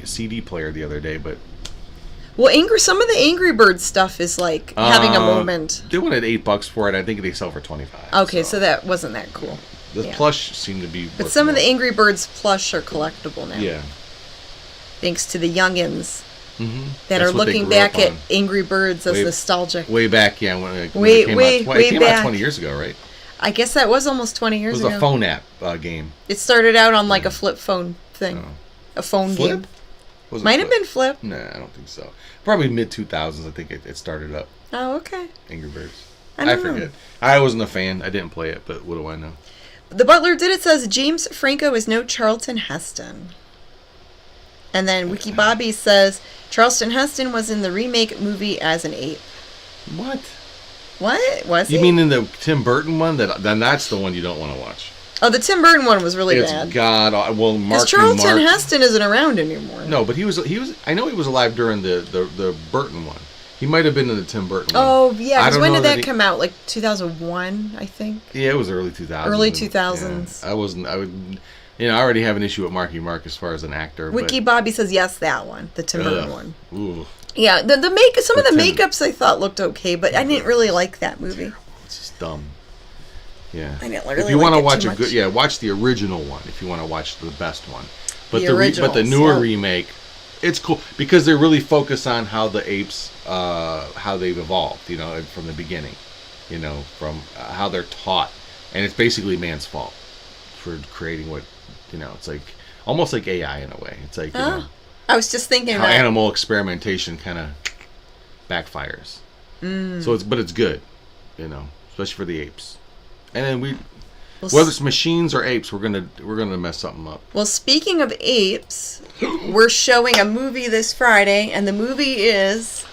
CD player the other day, but. Well, some of the Angry Birds stuff is like having a moment. They wanted $8 for it. I think they sell for $25. Okay, so that wasn't that cool. The plush seemed to be. But some of the Angry Birds plush are collectible now. Yeah. Thanks to the youngins that That's are looking back at Angry Birds as nostalgic. Way back, yeah. When it came out 20 years ago, right? I guess that was almost 20 years ago. It was a phone app game. It started out on like a flip phone thing. Oh. A phone game. Might have been Flip. Nah, I don't think so. Probably mid-2000s, I think it started up. Oh, okay. Angry Birds. I forget. I wasn't a fan. I didn't play it, but what do I know? The Butler did it says James Franco is no Charlton Heston. And then Wiki Bobby says Charlton Heston was in the remake movie as an ape. What? What? Was You mean in the Tim Burton one? Then that's the one you don't want to watch. Oh, the Tim Burton one was really bad. It's God. Well, Mark. Because Charlton Heston isn't around anymore. No, but he was. I know he was alive during the Burton one. He might have been in the Tim Burton one. Oh yeah, because when did that come out? Like 2001, I think. Yeah, it was early 2000s. Early 2000s. Yeah, I would. I already have an issue with Marky Mark as far as an actor. Wiki Bobby says yes, that one, the Tim Burton one. Ooh. Yeah, some of the makeups I thought looked okay, but I didn't really like that movie. It's just dumb. Yeah. I didn't really if you want to watch watch the original one if you want to watch the best one. But the the newer remake, it's cool because they really focus on how the apes, how they've evolved, from the beginning, from how they're taught, and it's basically man's fault for creating what, it's like almost like AI in a way. It's like I was just thinking how animal experimentation kind of backfires. So it's good, especially for the apes. And then Whether it's machines or apes, we're gonna mess something up. Well, speaking of apes, we're showing a movie this Friday, and the movie is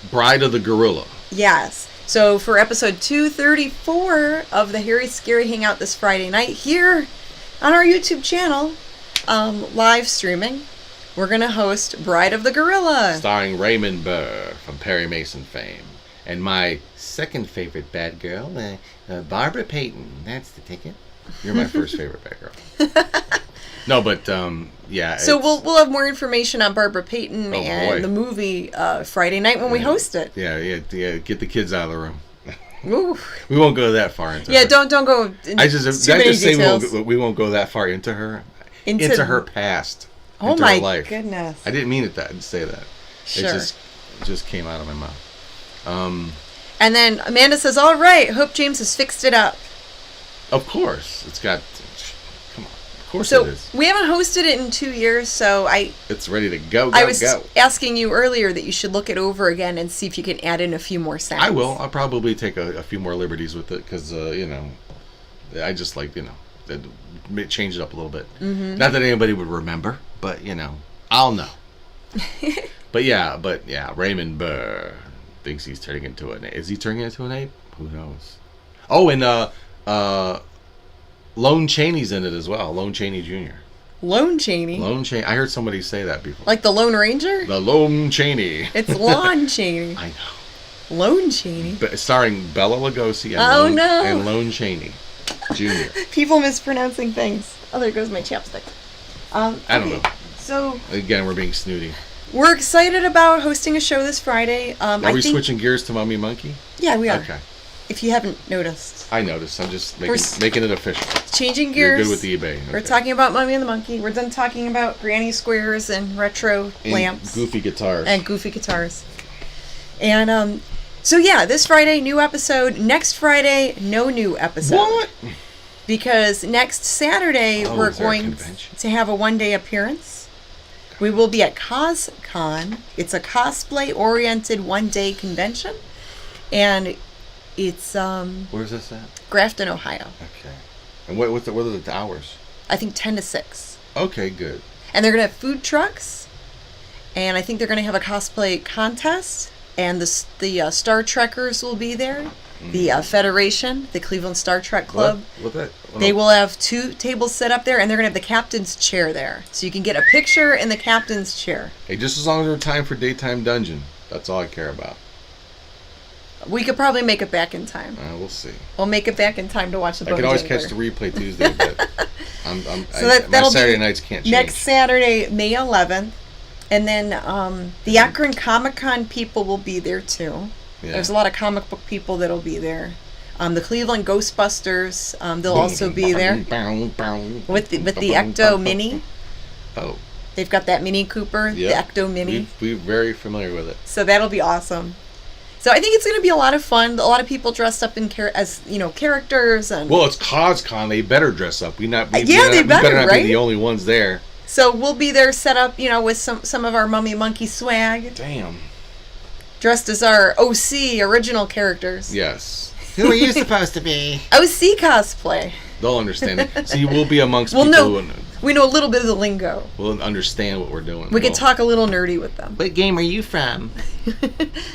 Bride of the Gorilla. Yes. So for episode 234 of the Harry Scary Hangout this Friday night here on our YouTube channel, live streaming, we're going to host Bride of the Gorilla. Starring Raymond Burr from Perry Mason fame. And my second favorite bad girl, Barbara Payton. That's the ticket. You're my first favorite bad girl. No, but yeah. So we'll have more information on Barbara Payton and boy. the movie Friday night when we host it. Yeah. Get the kids out of the room. Ooh. We won't go that far into. Yeah, her. don't go. Into too many details. We won't go that far into her. Into her past. Oh into my her life. goodness! I didn't mean it. I didn't say that. Sure. It just came out of my mouth. And then Amanda says, "All right, hope James has fixed it up." Of course, it's got. Come on, of course So it is. we haven't hosted it in 2 years, so It's ready to go. I was go. asking you earlier that you should look it over again and see if you can add in a few more sounds. I will. I'll probably take a few more liberties with it because I just like change it up a little bit. Mm-hmm. Not that anybody would remember, but I'll know. but yeah, Raymond Burr thinks he's turning into an ape. Is he turning into an ape? Who knows? Oh, and Lone Chaney's in it as well. Lone Chaney Jr. Lone Chaney? Lone Chaney. I heard somebody say that before. Like the Lone Ranger? The Lone Chaney. It's Lon Chaney. I know. Lone Chaney. Starring Bella Lugosi and and Lone Chaney Jr. People mispronouncing things. Oh, there goes my chapstick. I don't know. So again, we're being snooty. We're excited about hosting a show this Friday. Are we switching gears to Mummy Monkey? Yeah, we are. Okay. If you haven't noticed. I noticed. I'm just making it official. Changing gears. You're good with the eBay. Okay. We're talking about Mummy and the Monkey. We're done talking about granny squares and retro lamps. Goofy guitars. And goofy guitars. And so yeah, this Friday, new episode. Next Friday, no new episode. What? Because next Saturday, we're going to have a one-day appearance. We will be at CosCon. It's a cosplay-oriented one-day convention. And it's where's this at? Grafton, Ohio. Okay. And what are the hours? I think 10 to 6. Okay, good. And they're going to have food trucks. And I think they're going to have a cosplay contest. And the Star Trekkers will be there. The Federation, the Cleveland Star Trek Club. They will have 2 tables set up there, and they're going to have the captain's chair there. So you can get a picture in the captain's chair. Hey, just as long as there's time for Daytime Dungeon. That's all I care about. We could probably make it back in time. We'll see. We'll make it back in time to watch the I can always catch the replay Tuesday, but my Saturday nights can't change. Next Saturday, May 11th. And then the Akron Comic-Con people will be there too. Yeah. There's a lot of comic book people that'll be there. The Cleveland Ghostbusters, they'll also be there. With the Ecto Mini. Oh. They've got that Mini Cooper, the Ecto Mini. We're very familiar with it. So that'll be awesome. So I think it's going to be a lot of fun. A lot of people dressed up as characters and. Well, it's CosCon. They better dress up. They better not be the only ones there. So we'll be there set up, with some of our Mummy Monkey swag. Damn. Dressed as our OC original characters. Yes. Who are you supposed to be? OC cosplay. They'll understand it. See, we'll be amongst people who. We know a little bit of the lingo. We'll understand what we're doing. We can talk a little nerdy with them. What game are you from?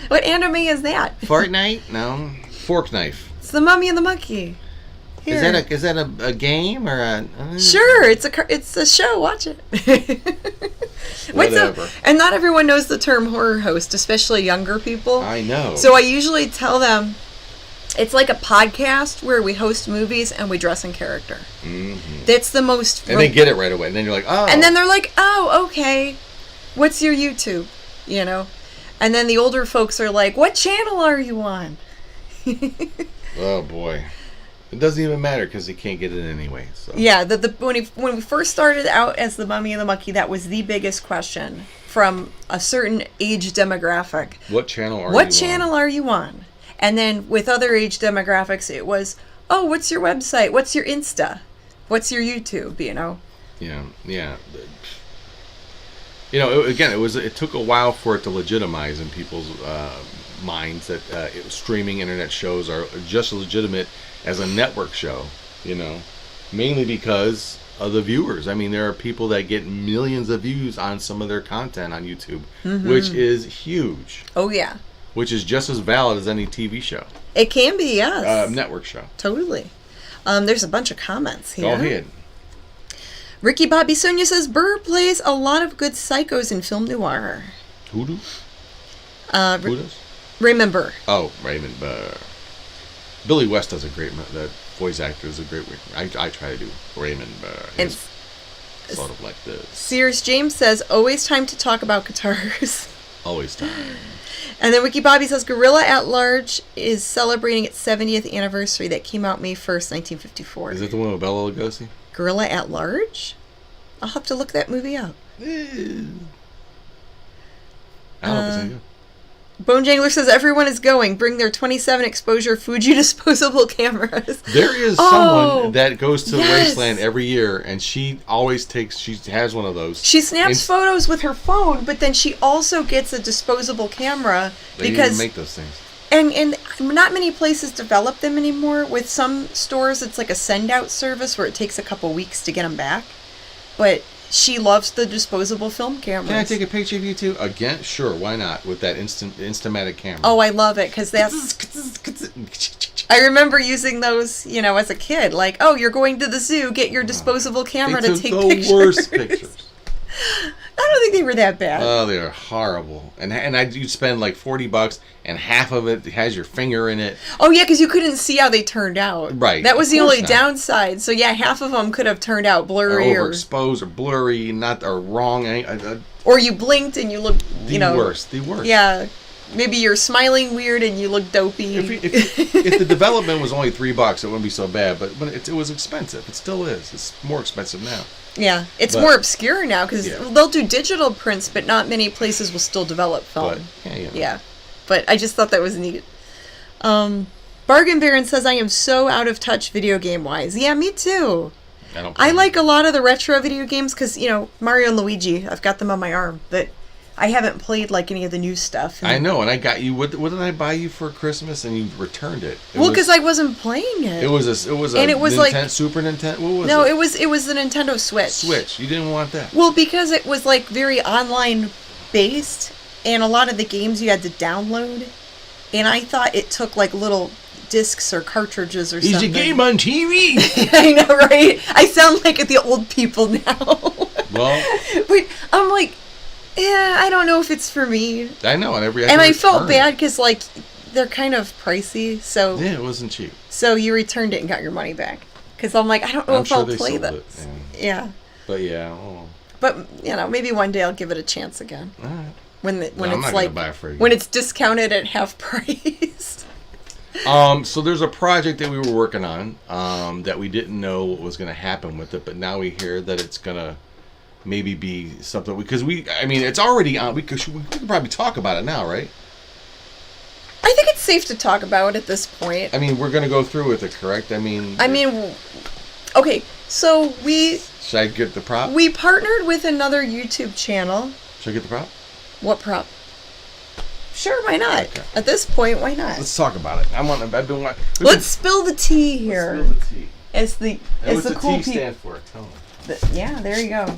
What anime is that? Fortnite? No. Fork Knife. It's the Mummy and the Monkey. Here. Is that a game or a? Sure, it's a show. Watch it. Whatever. And not everyone knows the term horror host, especially younger people. I know. So I usually tell them it's like a podcast where we host movies and we dress in character. Mm-hmm. That's the most. And they get it right away. And then you're like, oh. And then they're like, oh, okay. What's your YouTube? And then the older folks are like, what channel are you on? Oh boy. It doesn't even matter because they can't get it anyway. So. Yeah, when we first started out as the Mummy and the Monkey, that was the biggest question from a certain age demographic. What channel are you on? And then with other age demographics, it was, oh, what's your website? What's your Insta? What's your YouTube? Yeah. Again, it took a while for it to legitimize in people's minds that streaming internet shows are just as legitimate as a network show You know, mainly because of the viewers. I mean, there are people that get millions of views on some of their content on YouTube, which is huge. Oh, yeah. Which is just as valid as any TV show. It can be, yes. Network show. Totally. There's a bunch of comments here. Go ahead. Ricky Bobby Sonia says, Burr plays a lot of good psychos in film noir. Who do? Who does? Raymond Burr. Oh, Raymond Burr. Billy West does a great... That voice actor is a great... I try to do Raymond Burr. And sort of like this. Sears James says, always time to talk about guitars. Always time. And then Wiki Bobby says, Gorilla at Large is celebrating its 70th anniversary. That came out May 1st, 1954. Is it the one with Bela Lugosi? Gorilla at Large? I'll have to look that movie up. I don't know if it's any good. Bone Jangler says, everyone is going. Bring their 27 exposure Fuji disposable cameras. There is someone that goes to yes. Wasteland every year, and she has one of those. She snaps photos with her phone, but then she also gets a disposable camera. They because even make those things. And not many places develop them anymore. With some stores, it's like a send-out service where it takes a couple weeks to get them back. But she loves the disposable film cameras. Can I take a picture of you too? Again? Sure, why not? With that Instamatic camera. Oh, I love it, because that's... I remember using those, as a kid. Like, oh, you're going to the zoo, get your disposable camera to take pictures. The worst pictures. I don't think they were that bad. Oh, they are horrible. And you'd spend like $40, and half of it has your finger in it. Oh, yeah, because you couldn't see how they turned out. Right. That was the only downside. So, yeah, half of them could have turned out blurry. Or overexposed or blurry, or wrong. Or you blinked and you looked, The worst. Yeah. Maybe you're smiling weird and you look dopey. If the development was only $3, it wouldn't be so bad. But when it was expensive. It still is. It's more expensive now. Yeah, it's more obscure now because they'll do digital prints, but not many places will still develop film. Yeah. But I just thought that was neat. Bargain Baron says, I am so out of touch video game-wise. Yeah, me too. I like a lot of the retro video games because, Mario and Luigi, I've got them on my arm, but I haven't played like any of the new stuff. I know, and I got you. What did I buy you for Christmas? And you returned it. Because I wasn't playing it. It was a Super Nintendo. What was it? It was the Nintendo Switch. Switch. You didn't want that. Well, because it was like very online based, and a lot of the games you had to download, and I thought it took like little discs or cartridges or something. Is a game on TV? I know, right? I sound like the old people now. Well, but I'm like. Yeah, I don't know if it's for me. I know, and I felt bad because they're kind of pricey, so yeah, it wasn't cheap. So you returned it and got your money back because I'm like, I don't know if I'll play that. Yeah. But yeah. But maybe one day I'll give it a chance again. All right. When it's discounted at half price. So there's a project that we were working on that we didn't know what was going to happen with it, but now we hear that it's going to maybe be something it's already on. We could probably talk about it now, right? I think it's safe to talk about it at this point. We're going to go through with it, correct? Okay, so should I get the prop? We partnered with another YouTube channel. Should I get the prop? What prop? Sure, why not? Okay. At this point, why not? Let's talk about it. Let's spill the tea here. Let's spill the tea. As the cool people stand for? Tell me. Yeah, there you go.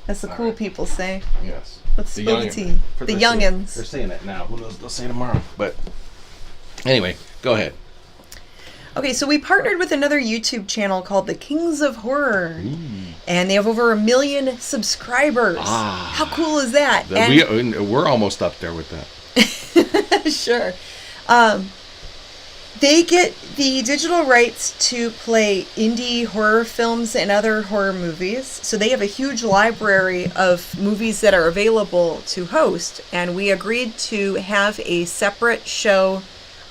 As the cool people say. Yes. Let's spill the tea. The youngins. They're saying that now. Who knows? They'll say tomorrow. But anyway, go ahead. Okay, so we partnered with another YouTube channel called The Kings of Horror. And they have over 1 million subscribers. How cool is that? We're almost up there with that. Sure. They get the digital rights to play indie horror films and other horror movies. So they have a huge library of movies that are available to host. And we agreed to have a separate show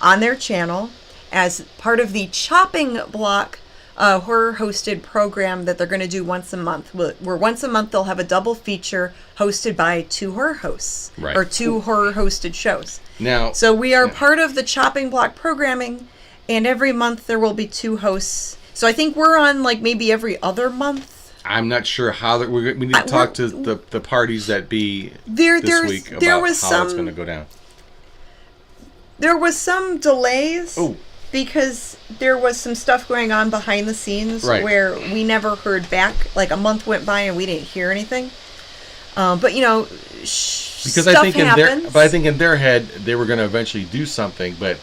on their channel as part of the Chopping Block horror hosted program that they're going to do once a month. Where once a month they'll have a double feature hosted by 2 horror hosts. Right. Or 2 horror hosted shows. Now, so we are part of the Chopping Block programming, and every month there will be 2 hosts. So I think we're on maybe every other month. I'm not sure how that. We need to talk to the parties that be this week about how it's going to go down. There was some delays. Oh, because there was some stuff going on behind the scenes Right. where we never heard back. Like a month went by and we didn't hear anything. But you know, because stuff I think happens. in their head they were going to eventually do something, but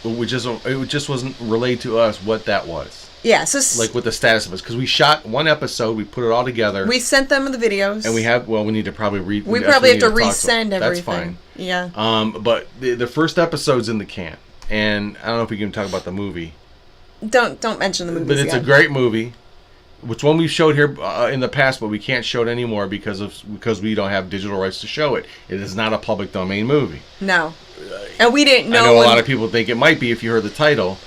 it just wasn't relayed to us what that was. Yeah, so Like what the status of it was, because we shot one episode, we put it all together. we sent them the videos, and we need to probably read. We probably have to talk resend everything. That's fine. Yeah. But the first episode's in the can, and I don't know if we can talk about the movie. Don't mention the movie. But it's a great movie, which one we've showed here in the past, but we can't show it anymore because we don't have digital rights to show it. It is not a public domain movie. No. And we didn't know. I know a lot of people think it might be if you heard the title.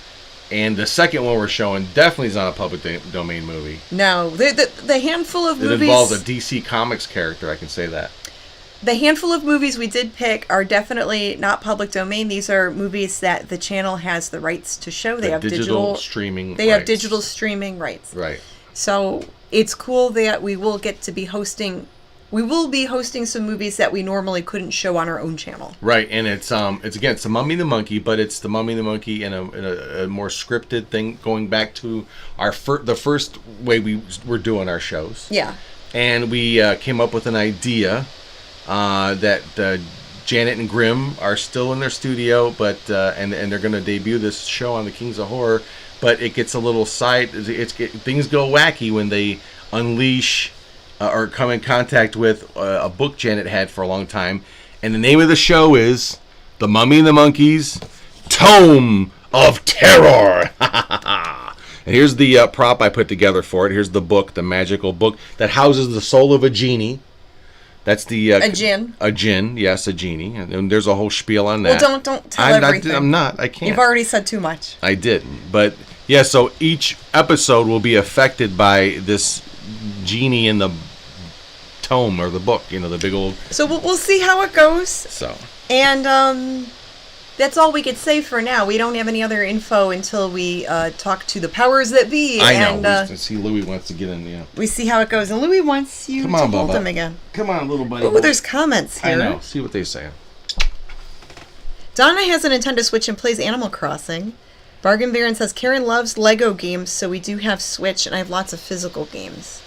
And the second one we're showing definitely is not a public domain movie. No. The handful of movies... It involves a DC Comics character, I can say that. The handful of movies we did pick are definitely not public domain. These are movies that the channel has the rights to show. They have digital streaming They rights. have digital streaming rights. Right. So it's cool that we will get to be hosting... We will be hosting some movies that we normally couldn't show on our own channel. Right, and it's The Mummy and the Monkey, but it's The Mummy and the Monkey in a more scripted thing, going back to the first way we were doing our shows. Yeah. And we came up with an idea that Janet and Grimm are still in their studio, but and they're going to debut this show on the Kings of Horror. But it gets a little things go wacky when they unleash. Or come in contact with a book Janet had for a long time. And the name of the show is The Mummy and the Monkey's Tome of Terror. And here's the prop I put together for it. Here's the book, the magical book that houses the soul of a genie. That's the... a djinn. A djinn, yes, a genie. And there's a whole spiel on that. Well, don't tell everything. I'm not. I can't. You've already said too much. I didn't. But, yeah, so each episode will be affected by this genie in the tome or the book, the big old. So we'll see how it goes. So. And that's all we could say for now. We don't have any other info until we talk to the powers that be. I know. And, see, Louis wants to get in. Yeah. We see how it goes, and Louis wants you to hold him again. Come on, little buddy. Oh, there's comments here. I know. See what they say. Donna has a Nintendo Switch and plays Animal Crossing. Bargain Baron says Karen loves Lego games, so we do have Switch, and I have lots of physical games.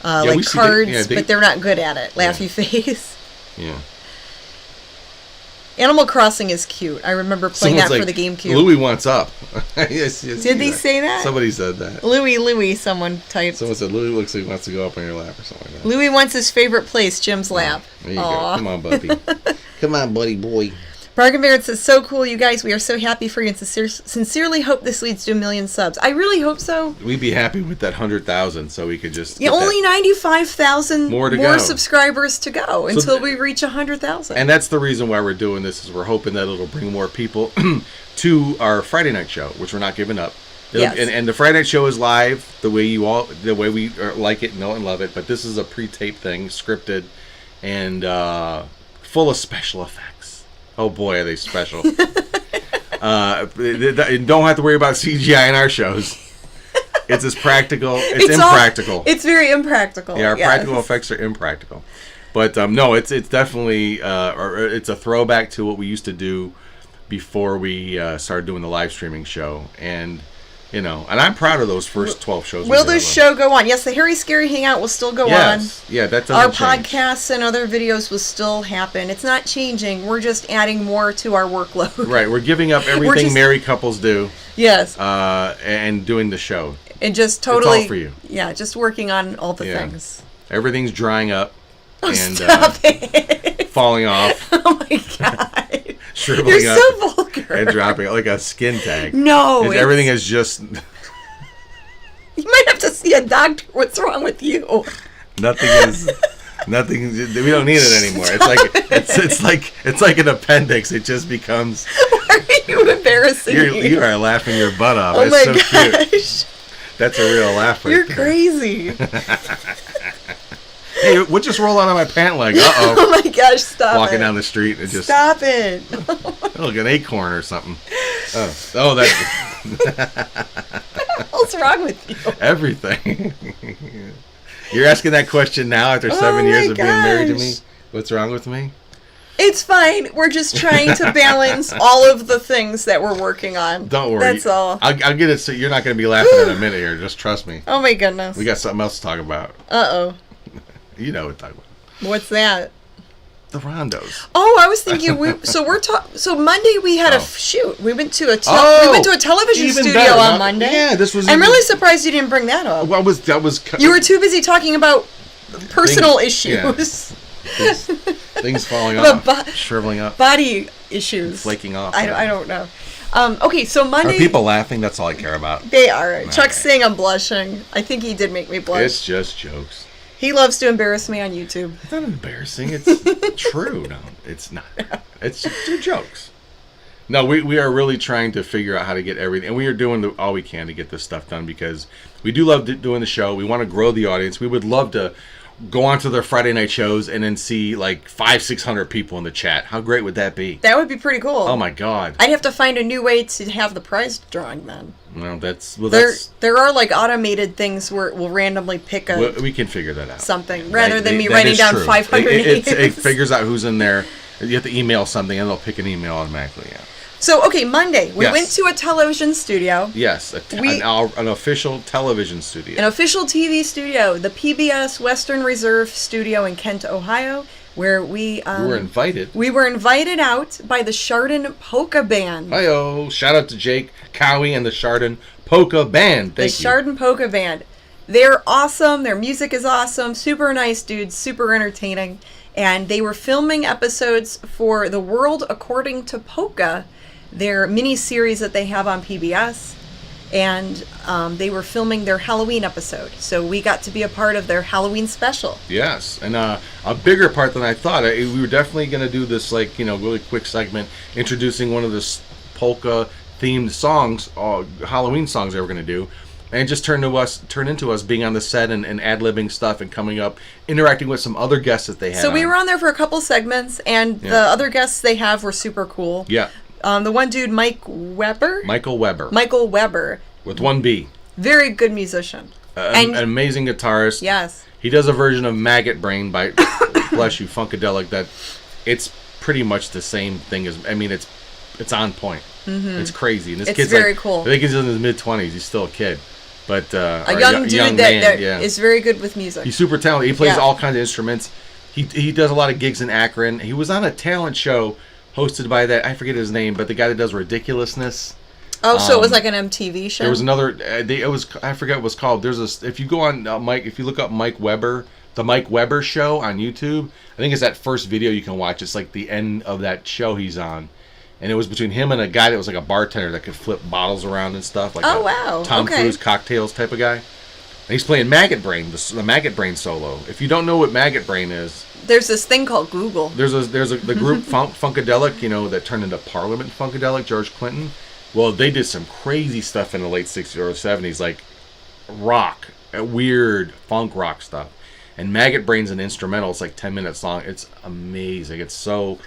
Like cards, but they're not good at it. Laughy face. Yeah. Animal Crossing is cute. I remember playing that for the GameCube. Louis wants up. yes, Did they say that? Somebody said that. Louis, someone typed. Someone said Louis looks like he wants to go up on your lap or something like that. Louis wants his favorite place, Jim's lap. There you go. Come on, buddy. Come on, buddy boy. Bargain Baron says, so cool, you guys. We are so happy for you and sincerely hope this leads to 1 million subs. I really hope so. We'd be happy with that 100,000, so we could just... Yeah, only 95,000 more subscribers to go until we reach 100,000. And that's the reason why we're doing this, is we're hoping that it'll bring more people to our Friday night show, which we're not giving up. Yes. And the Friday night show is live, the way we like it, know and love it. But this is a pre-taped thing, scripted, and full of special effects. Oh boy, are they special. Don't have to worry about CGI in our shows. It's as practical. It's impractical. It's very impractical. Yeah, our practical effects are impractical. But no, it's definitely it's a throwback to what we used to do before we started doing the live streaming show. And and I'm proud of those first 12 shows. Will the show go on? Yes, the Harry Scary Hangout will still go on. Yeah, that doesn't Our change. podcasts and other videos will still happen. It's not changing. We're just adding more to our workload. Right, we're giving up everything married couples do. Yes. And doing the show. And just totally... It's all for you. Yeah, just working on all the things. Everything's drying up. Oh, and stop it. Falling off. Oh my God. Shriveling You're up. so vulgar. And dropping like a skin tag. No. Everything is just... You might have to see a doctor. What's wrong with you? Nothing. We don't need it anymore. It's like an appendix. It just becomes. Why are you embarrassing me? You are laughing your butt off. Oh It's my so gosh. Cute. That's a real laugh right You're there. crazy. Hey, what just rolled out of my pant leg? Uh-oh. Oh my gosh, stop Walking it. down the street and just... Stop it. Look, an acorn or something. Oh, that's... What's wrong with you? Everything. You're asking that question now after 7 years of being married to me? What's wrong with me? It's fine. We're just trying to balance all of the things that we're working on. Don't worry. That's all. I'll get it. So you're not going to be laughing in a minute here. Just trust me. Oh my goodness. We got something else to talk about. Uh-oh. You know what to talk about. What's that? The Rondos. Oh, I was thinking. So Monday we had a shoot. We went to a television even studio better. on Monday. Yeah, this was. I'm really surprised you didn't bring that up. Well, that was. You were too busy talking about personal issues. Things falling off, shriveling up, body issues, flaking off. I don't know. Okay, so Monday. Are people laughing? That's all I care about. They are. Chuck's saying I'm blushing. I think he did make me blush. It's just jokes. He loves to embarrass me on YouTube. It's not embarrassing. It's true. No, it's not. They're jokes. No, we are really trying to figure out how to get everything, and we are doing all we can to get this stuff done because we do love doing the show. We want to grow the audience. We would love to go on to their Friday night shows and then see like 500-600 people in the chat. How great would that be? That would be pretty cool. Oh my God! I'd have to find a new way to have the prize drawing then. Well, there are like automated things where we'll randomly pick we can figure that out. Something rather than me writing down 500 names. It figures out who's in there. You have to email something and they'll pick an email automatically. Yeah. So okay, Monday we went to a television studio. Yes, an official television studio. An official TV studio, the PBS Western Reserve Studio in Kent, Ohio, where we were invited. We were invited out by the Chardon Polka Band. Hi-yo! Shout out to Jake Cowie and the Chardon Polka Band. Thank you. The Chardon Polka Band. They're awesome. Their music is awesome. Super nice dudes. Super entertaining. And they were filming episodes for The World According to Polka, their mini-series that they have on PBS. And they were filming their Halloween episode. So we got to be a part of their Halloween special. Yes. And a bigger part than I thought. We were definitely going to do this, really quick segment introducing one of the polka-themed songs, Halloween songs they were going to do. And it just turned into us being on the set and ad-libbing stuff and coming up, interacting with some other guests that they had. So we were on there for a couple segments, and the other guests they have were super cool. Yeah. The one dude, Michael Weber. With one B. Very good musician. An amazing guitarist. Yes. He does a version of Maggot Brain by, bless you, Funkadelic, that it's pretty much the same thing as, it's on point. Mm-hmm. It's crazy. And this kid's very cool. I think he's in his mid-20s. He's still a kid. But a young dude that is very good with music. He's super talented. He plays all kinds of instruments. He does a lot of gigs in Akron. He was on a talent show hosted by I forget his name, but the guy that does Ridiculousness. Oh, so it was like an MTV show. There was another. I forget what it was called. If you go on if you look up Mike Weber, the Mike Weber Show on YouTube, I think it's that first video you can watch. It's like the end of that show he's on. And it was between him and a guy that was like a bartender that could flip bottles around and stuff. Like Tom Cruise cocktails type of guy. And he's playing Maggot Brain, the Maggot Brain solo. If you don't know what Maggot Brain is, there's this thing called Google. There's the group Funkadelic, that turned into Parliament Funkadelic, George Clinton. Well, they did some crazy stuff in the late 60s or 70s, like rock, weird funk rock stuff. And Maggot Brain's an instrumental. It's like 10 minutes long. It's amazing. It's so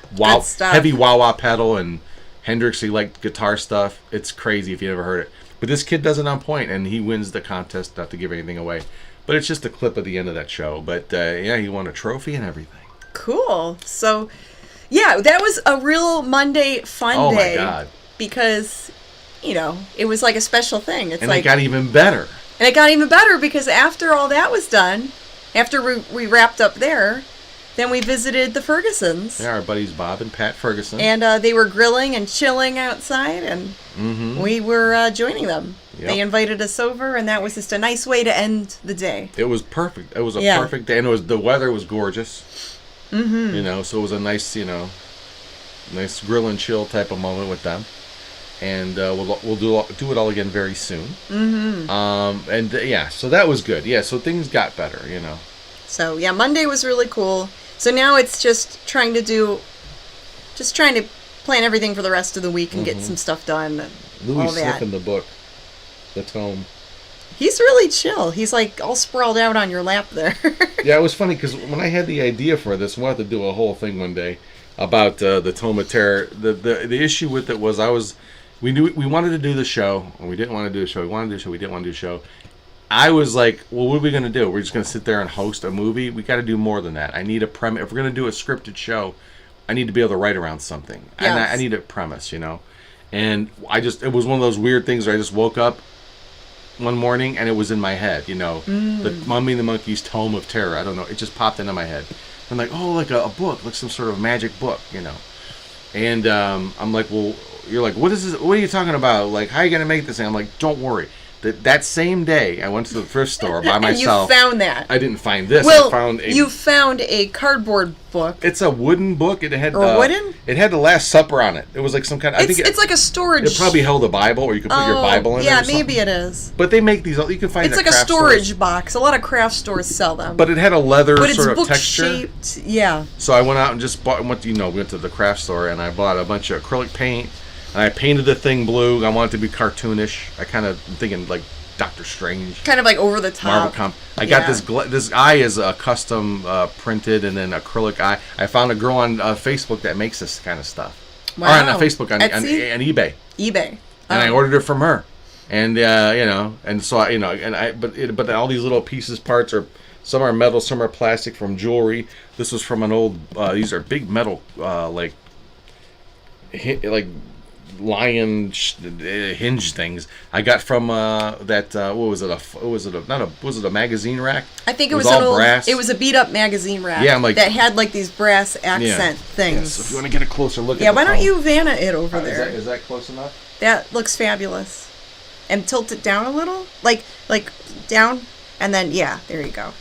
heavy wah-wah pedal and Hendrixy like guitar stuff. It's crazy if you ever heard it. But this kid does it on point, and he wins the contest. Not to give anything away, but it's just a clip at the end of that show. But he won a trophy and everything. Cool. So, that was a real Monday fun day. Oh my God! Because it was like a special thing. It got even better. And it got even better because after all that was done. After we wrapped up there, then we visited the Fergusons. Yeah, our buddies Bob and Pat Ferguson. And they were grilling and chilling outside, and we were joining them. Yep. They invited us over, and that was just a nice way to end the day. It was perfect. It was a perfect day, and the weather was gorgeous. Mm-hmm. So it was a nice, nice grill and chill type of moment with them. And we'll do it all again very soon. Mm-hmm. So that was good. Yeah, so things got better, So Monday was really cool. So now it's just trying to plan everything for the rest of the week and get some stuff done. And Louis sniffing the book, the tome. He's really chill. He's like all sprawled out on your lap there. Yeah, it was funny because when I had the idea for this, I wanted to do a whole thing one day about the Tome of Terror. The issue with it was we knew we wanted to do the show, and we didn't want to do the show. We wanted to do the show. We didn't want to do the show. I was like, well, what are we going to do? We're just going to sit there and host a movie? We got to do more than that. I need a premise. If we're going to do a scripted show, I need to be able to write around something. And Yes. I need a premise, you know. And it was one of those weird things where I just woke up one morning and it was in my head, you know. The Mummy and the Monkey's Tome of Terror. I don't know. It just popped into my head. I'm like, oh, like a book, like some sort of magic book, you know. And I'm like, well, you're like, what is this? What are you talking about? Like, how are you going to make this thing? I'm like, don't worry. That same day, I went to the thrift store by myself. You found that. I didn't find this. Well, I found you found a cardboard book. It's a wooden book. It had wooden? It had the Last Supper on it. It was like some kind of. It's like a storage. It probably held a Bible, or you could put your Bible in it. Yeah, or something. maybe it is. But they make these. You can find. It's at like a craft storage stores. box. A lot of craft stores sell them. But it had a leather But it's sort of book texture. shaped. Yeah. So I went out and just bought. We went to the craft store and I bought a bunch of acrylic paint, and I painted the thing blue. I wanted it to be cartoonish. I kind of thinking like Doctor Strange. Kind of like over the top. Marvel I got this eye is a custom printed and then acrylic eye. I found a girl on Facebook that makes this kind of stuff. Wow. Or on Facebook on eBay. eBay. And I ordered it from her. And you know, and so but all these little pieces, parts are some are metal, some are plastic from jewelry. This was from an old. These are big metal like lion hinge things I got from that was it a magazine rack? I think it was all an old brass. It was a beat up magazine rack. Yeah, I'm like, that had like these brass accent things. Yeah, so if you want to get a closer look Yeah, at why the don't phone. you Vanna it over there? Is that close enough? That looks fabulous. And tilt it down a little? Like down and then yeah, there you go.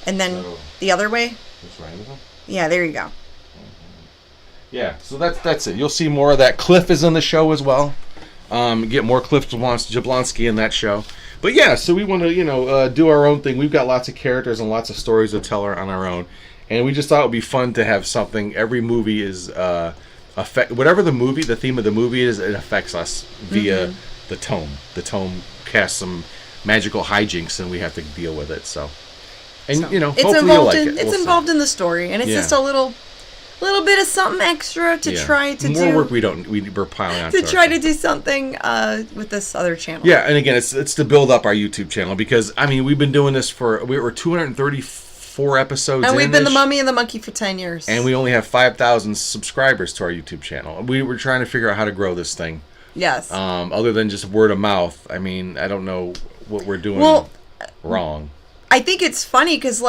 And then the other way? That's right. Yeah, there you go. Yeah, so that's it. You'll see more of that. Cliff is on the show as well. Get more Cliff Jablonski in that show. But yeah, so we want to do our own thing. We've got lots of characters and lots of stories to tell on our own, and we just thought it would be fun to have something. Every movie is whatever the theme of the movie is, it affects us via the tome. The tome casts some magical hijinks, and we have to deal with it. So, and hopefully you'll like it. It's involved in the story, and it's just a little bit of something extra to try to do. More work we're piling on to try to do something with this other channel. Yeah, and again, it's to build up our YouTube channel because we've been doing this we were 234 episodes, and we've been the Mummy and the Monkey for 10 years, and we only have 5,000 subscribers to our YouTube channel. We were trying to figure out how to grow this thing. Yes. Other than just word of mouth, I don't know what we're doing wrong. I think it's funny because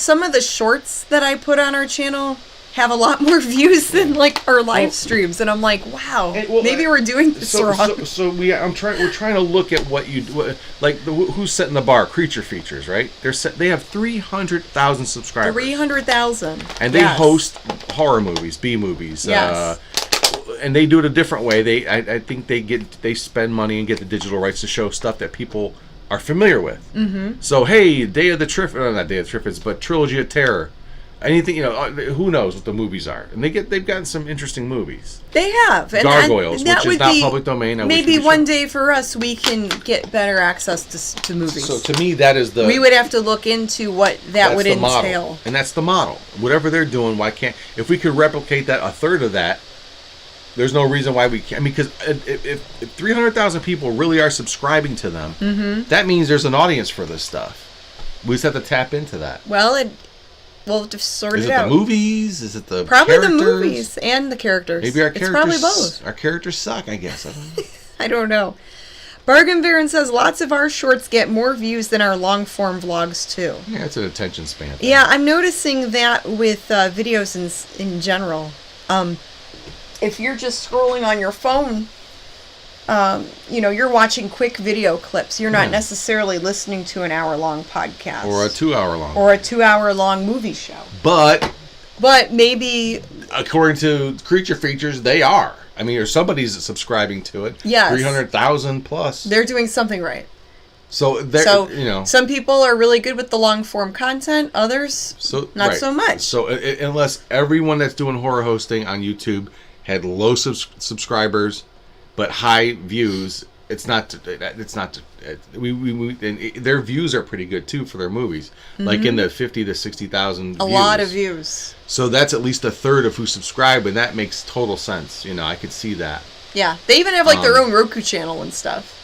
some of the shorts that I put on our channel have a lot more views than our live streams, and I'm like, wow, maybe we're doing this wrong. So we're trying to look at who's setting the bar. Creature Features, right? They have 300,000 subscribers. 300,000, and they host horror movies, B movies. Yes. And they do it a different way. I think they spend money and get the digital rights to show stuff that people are familiar with. Mm-hmm. So hey, not Day of the Triffids, but Trilogy of Terror. Anything, who knows what the movies are, and they've gotten some interesting movies. They have Gargoyles, which is not public domain. Maybe one day for us we can get better access to movies. So to me, that is we would have to look into what that would entail, model. And that's the model. Whatever they're doing, why can't if we could replicate that a third of that? There's no reason why we can't. Because if 300,000 people really are subscribing to them, that means there's an audience for this stuff. We just have to tap into that. We'll just sort it out. Is it the movies? Is it the probably characters? The movies and the characters? Maybe our characters. It's probably both. Our characters suck, I guess. I don't know. I don't know. Bargain Baron says lots of our shorts get more views than our long form vlogs too. Yeah, it's an attention span thing. Yeah, I'm noticing that with videos in general. If you're just scrolling on your phone, you're watching quick video clips. You're not necessarily listening to an hour-long podcast. Or a 2-hour-long. Or a 2-hour-long movie show. But maybe... According to Creature Features, they are. Or somebody's subscribing to it. Yes. 300,000 plus. They're doing something right. So, some people are really good with the long-form content. Others, not so much. So, unless everyone that's doing horror hosting on YouTube had low subscribers but high views, and their views are pretty good too for their movies, like in the 50 to 60,000 views. A lot of views. So that's at least a third of who subscribe, and that makes total sense. I could see that. Yeah, they even have their own Roku channel and stuff.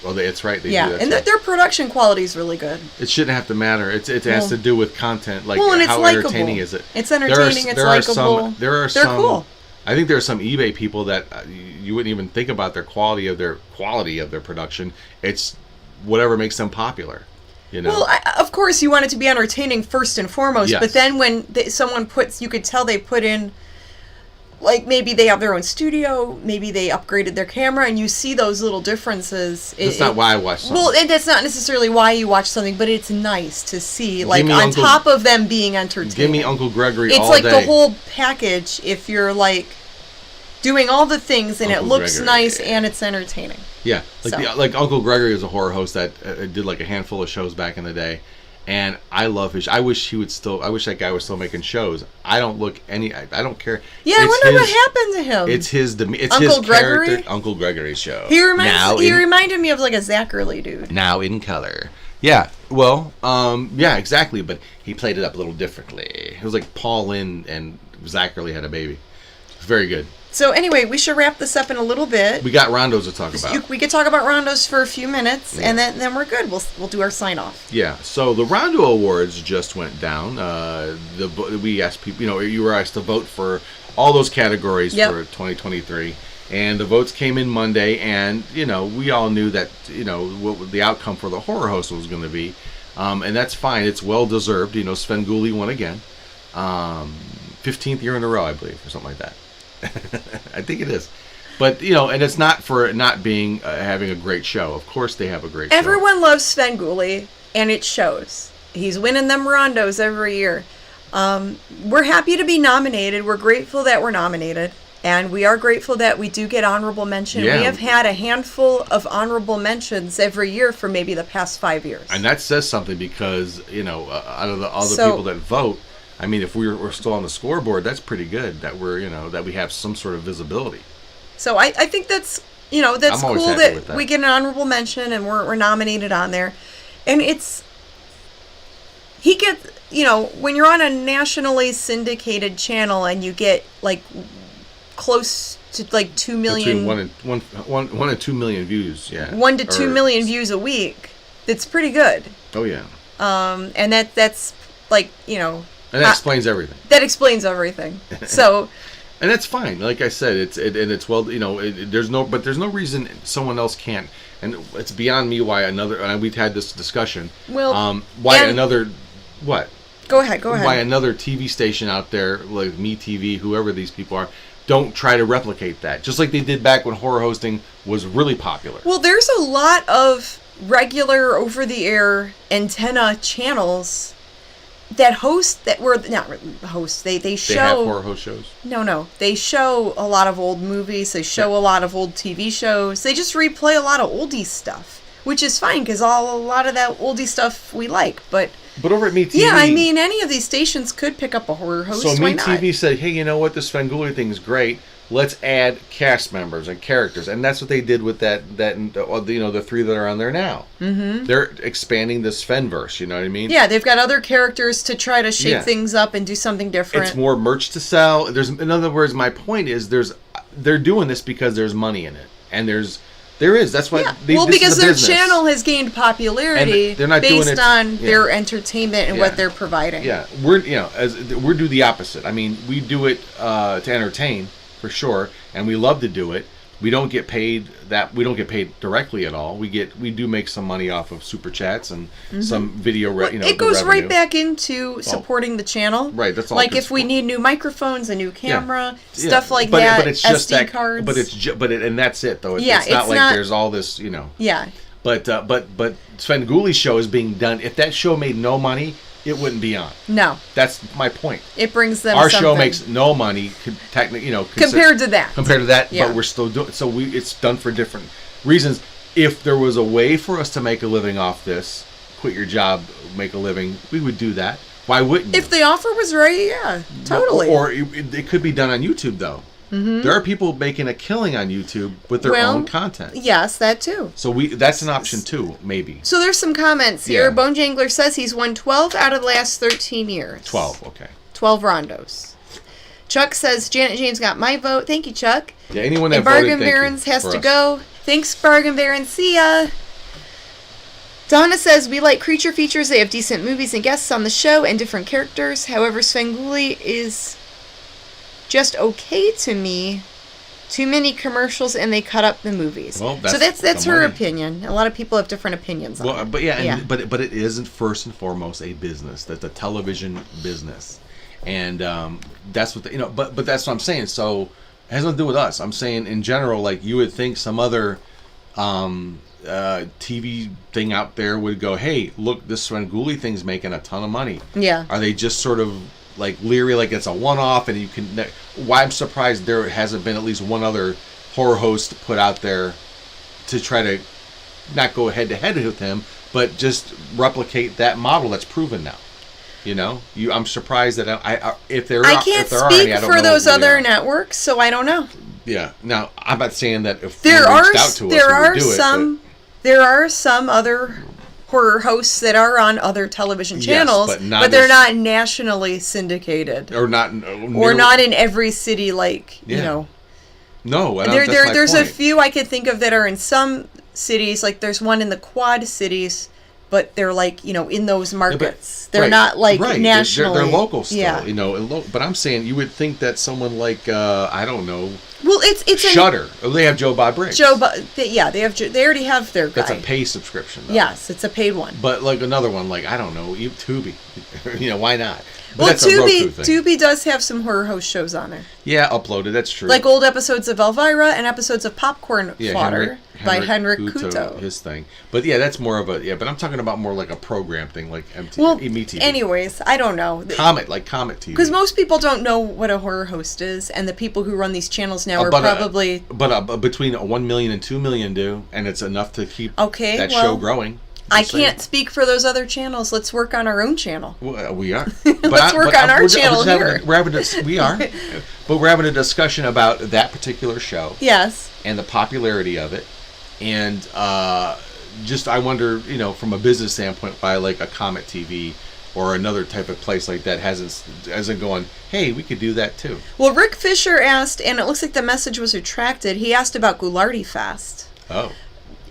Well, that's right. They do, and their production quality is really good. It shouldn't have to matter. It has to do with content, and it's how likable. entertaining is it? It's entertaining. It's likable. They're cool. I think there are some eBay people that you wouldn't even think about their quality of their production. It's whatever makes them popular. You know? Well, of course, you want it to be entertaining first and foremost. Yes. But then when someone puts, you could tell they put in, like maybe they have their own studio, maybe they upgraded their camera, and you see those little differences. That's not why I watch something. Well, and that's not necessarily why you watch something, but it's nice to see, like, on Uncle, top of them being entertaining. Give me Uncle Gregory it's all like day. the whole package if you're, like, doing all the things and Uncle it looks Gregory. nice and it's entertaining. Yeah, like So. like Uncle Gregory is a horror host that did like a handful of shows back in the day, and I love his. I wish that guy was still making shows. I don't care. Yeah, I wonder what happened to him. It's his. It's Uncle his character. Gregory? Uncle Gregory's show. He reminded me of like a Zachary dude. Now in color. Yeah. Well. Yeah. Exactly. But he played it up a little differently. It was like Paul Lynde and Zachary had a baby. Very good. So anyway, we should wrap this up in a little bit. We got rondos to talk about. We could talk about rondos for a few minutes, and then we're good. We'll do our sign off. Yeah. So the Rondo Awards just went down. We asked people. You were asked to vote for all those categories for 2023, and the votes came in Monday. And we all knew that what the outcome for the horror host was going to be, and that's fine. It's well deserved. Sven Gulli won again, 15th year in a row, I believe, or something like that. I think it is, but and it's not for it not being having a great show. Of course, they have a great show. Everyone loves Sven Gulli, and it shows. He's winning them rondos every year. We're happy to be nominated. We're grateful that we're nominated, and we are grateful that we do get honorable mention. Yeah. We have had a handful of honorable mentions every year for maybe the past 5 years. And that says something because out of the other people that vote. I mean, if we're still on the scoreboard, that's pretty good. That that we have some sort of visibility. So I think that's that's I'm always cool happy with that. we get an honorable mention and we're nominated on there, and he gets when you're on a nationally syndicated channel and you get like close to like 2 million, Between 1 and 2 million views. Yeah, 1 to 2 million views a week. That's pretty good. Oh yeah. And that's like And that explains everything. That explains everything. So, and that's fine. Like I said, it's well, there's no reason someone else can't. And it's beyond me why another. And we've had this discussion. Well, why another? What? Go ahead. Why another TV station out there like MeTV, whoever these people are, don't try to replicate that, just like they did back when horror hosting was really popular. Well, there's a lot of regular over-the-air antenna channels that were not hosts. They show. They have horror host shows. No. They show a lot of old movies. They show a lot of old TV shows. They just replay a lot of oldie stuff, which is fine because a lot of that oldie stuff we like. But over at MeTV, yeah, I mean, any of these stations could pick up a horror host. So Why not? MeTV said, "Hey, you know what? This Sven Gulli thing is great. Let's add cast members and characters," and that's what they did with that the 3 that are on there now. Mm-hmm. They're expanding the Svenverse. You know what I mean? Yeah, they've got other characters to try to shake things up and do something different. It's more merch to sell. In other words, my point is, they're doing this because there's money in it, and there is. That's why. Yeah. Because their channel has gained popularity they're not based doing it, on their entertainment and what they're providing. Yeah, we're do the opposite. I mean, we do it to entertain. For sure, and we love to do it. We don't get paid directly at all. We do make some money off of super chats and some video. It goes right back into supporting the channel. Right, that's all. Like if we need new microphones, a new camera, stuff like that. But it's just SD cards. And that's it though. It's it's not like there's all this. Yeah. But Sven Gulli's show is being done. If that show made no money, it wouldn't be on. No. That's my point. It brings them Our something. show makes no money, technically, compared to that. But we're still doing so. It's done for different reasons. If there was a way for us to make a living off this, quit your job, make a living, we would do that. Why wouldn't you? If the offer was right, yeah, totally. Or it could be done on YouTube, though. Mm-hmm. There are people making a killing on YouTube with their own content. Yes, that too. So that's an option too, maybe. So there's some comments here. Bone Jangler says he's won 12 out of the last 13 years. 12, okay. 12 rondos. Chuck says Janet James got my vote. Thank you, Chuck. Yeah, anyone that and Bargain Barons has to go. Thanks, Bargain Barons. See ya. Donna says, we like creature features. They have decent movies and guests on the show and different characters. However, Sven Gulli is just okay to me. Too many commercials and they cut up the movies. Well, so that's her opinion. A lot of people have different opinions on it. But yeah, but it isn't first and foremost a business. That's a television business, and that's what But that's what I'm saying. So it has nothing to do with us. I'm saying in general, like you would think some other TV thing out there would go, hey, look, this Svengoolie thing's making a ton of money. Yeah. Are they just sort of like leery, like it's a one-off, and you can? Why I'm surprised there hasn't been at least one other horror host put out there to try to not go head-to-head with him, but just replicate that model that's proven now. I'm surprised that if there I can't speak for those other networks, so I don't know. Yeah. Now I'm not saying that if there reached out to us, we would do it. There are some other horror hosts that are on other television channels, yes, but they're not nationally syndicated, or not in every city. No, there's a few I could think of that are in some cities. Like there's one in the Quad Cities, but they're in those markets. They're not nationally. They're local still. But I'm saying you would think that someone like I don't know. Well, it's Shudder. They have Joe Bob Briggs. They already have their guy. That's a pay subscription, though. Yes, it's a paid one. But another one, I don't know, Tubi. Why not? But well, that's a Roku thing. Tubi does have some horror host shows on there. Yeah, uploaded. That's true. Like old episodes of Elvira and episodes of Popcorn Fodder by Henrik Kuto. His thing. But yeah, that's more of a But I'm talking about more like a program thing, like MTV. Well, MeTV. anyways, I don't know. Comet TV. Because most people don't know what a horror host is, and the people who run these channels now are probably. But between 1 million and 2 million do, and it's enough to keep that show growing. I can't speak for those other channels. Let's work on our own channel. Well, we are. Let's work on our channel here. We are. But we're having a discussion about that particular show. Yes. And the popularity of it. And I wonder, from a business standpoint, why like a Comet TV or another type of place like that hasn't going, hey, we could do that too. Well, Rick Fisher asked, and it looks like the message was retracted, he asked about Ghoulardi Fest. Oh.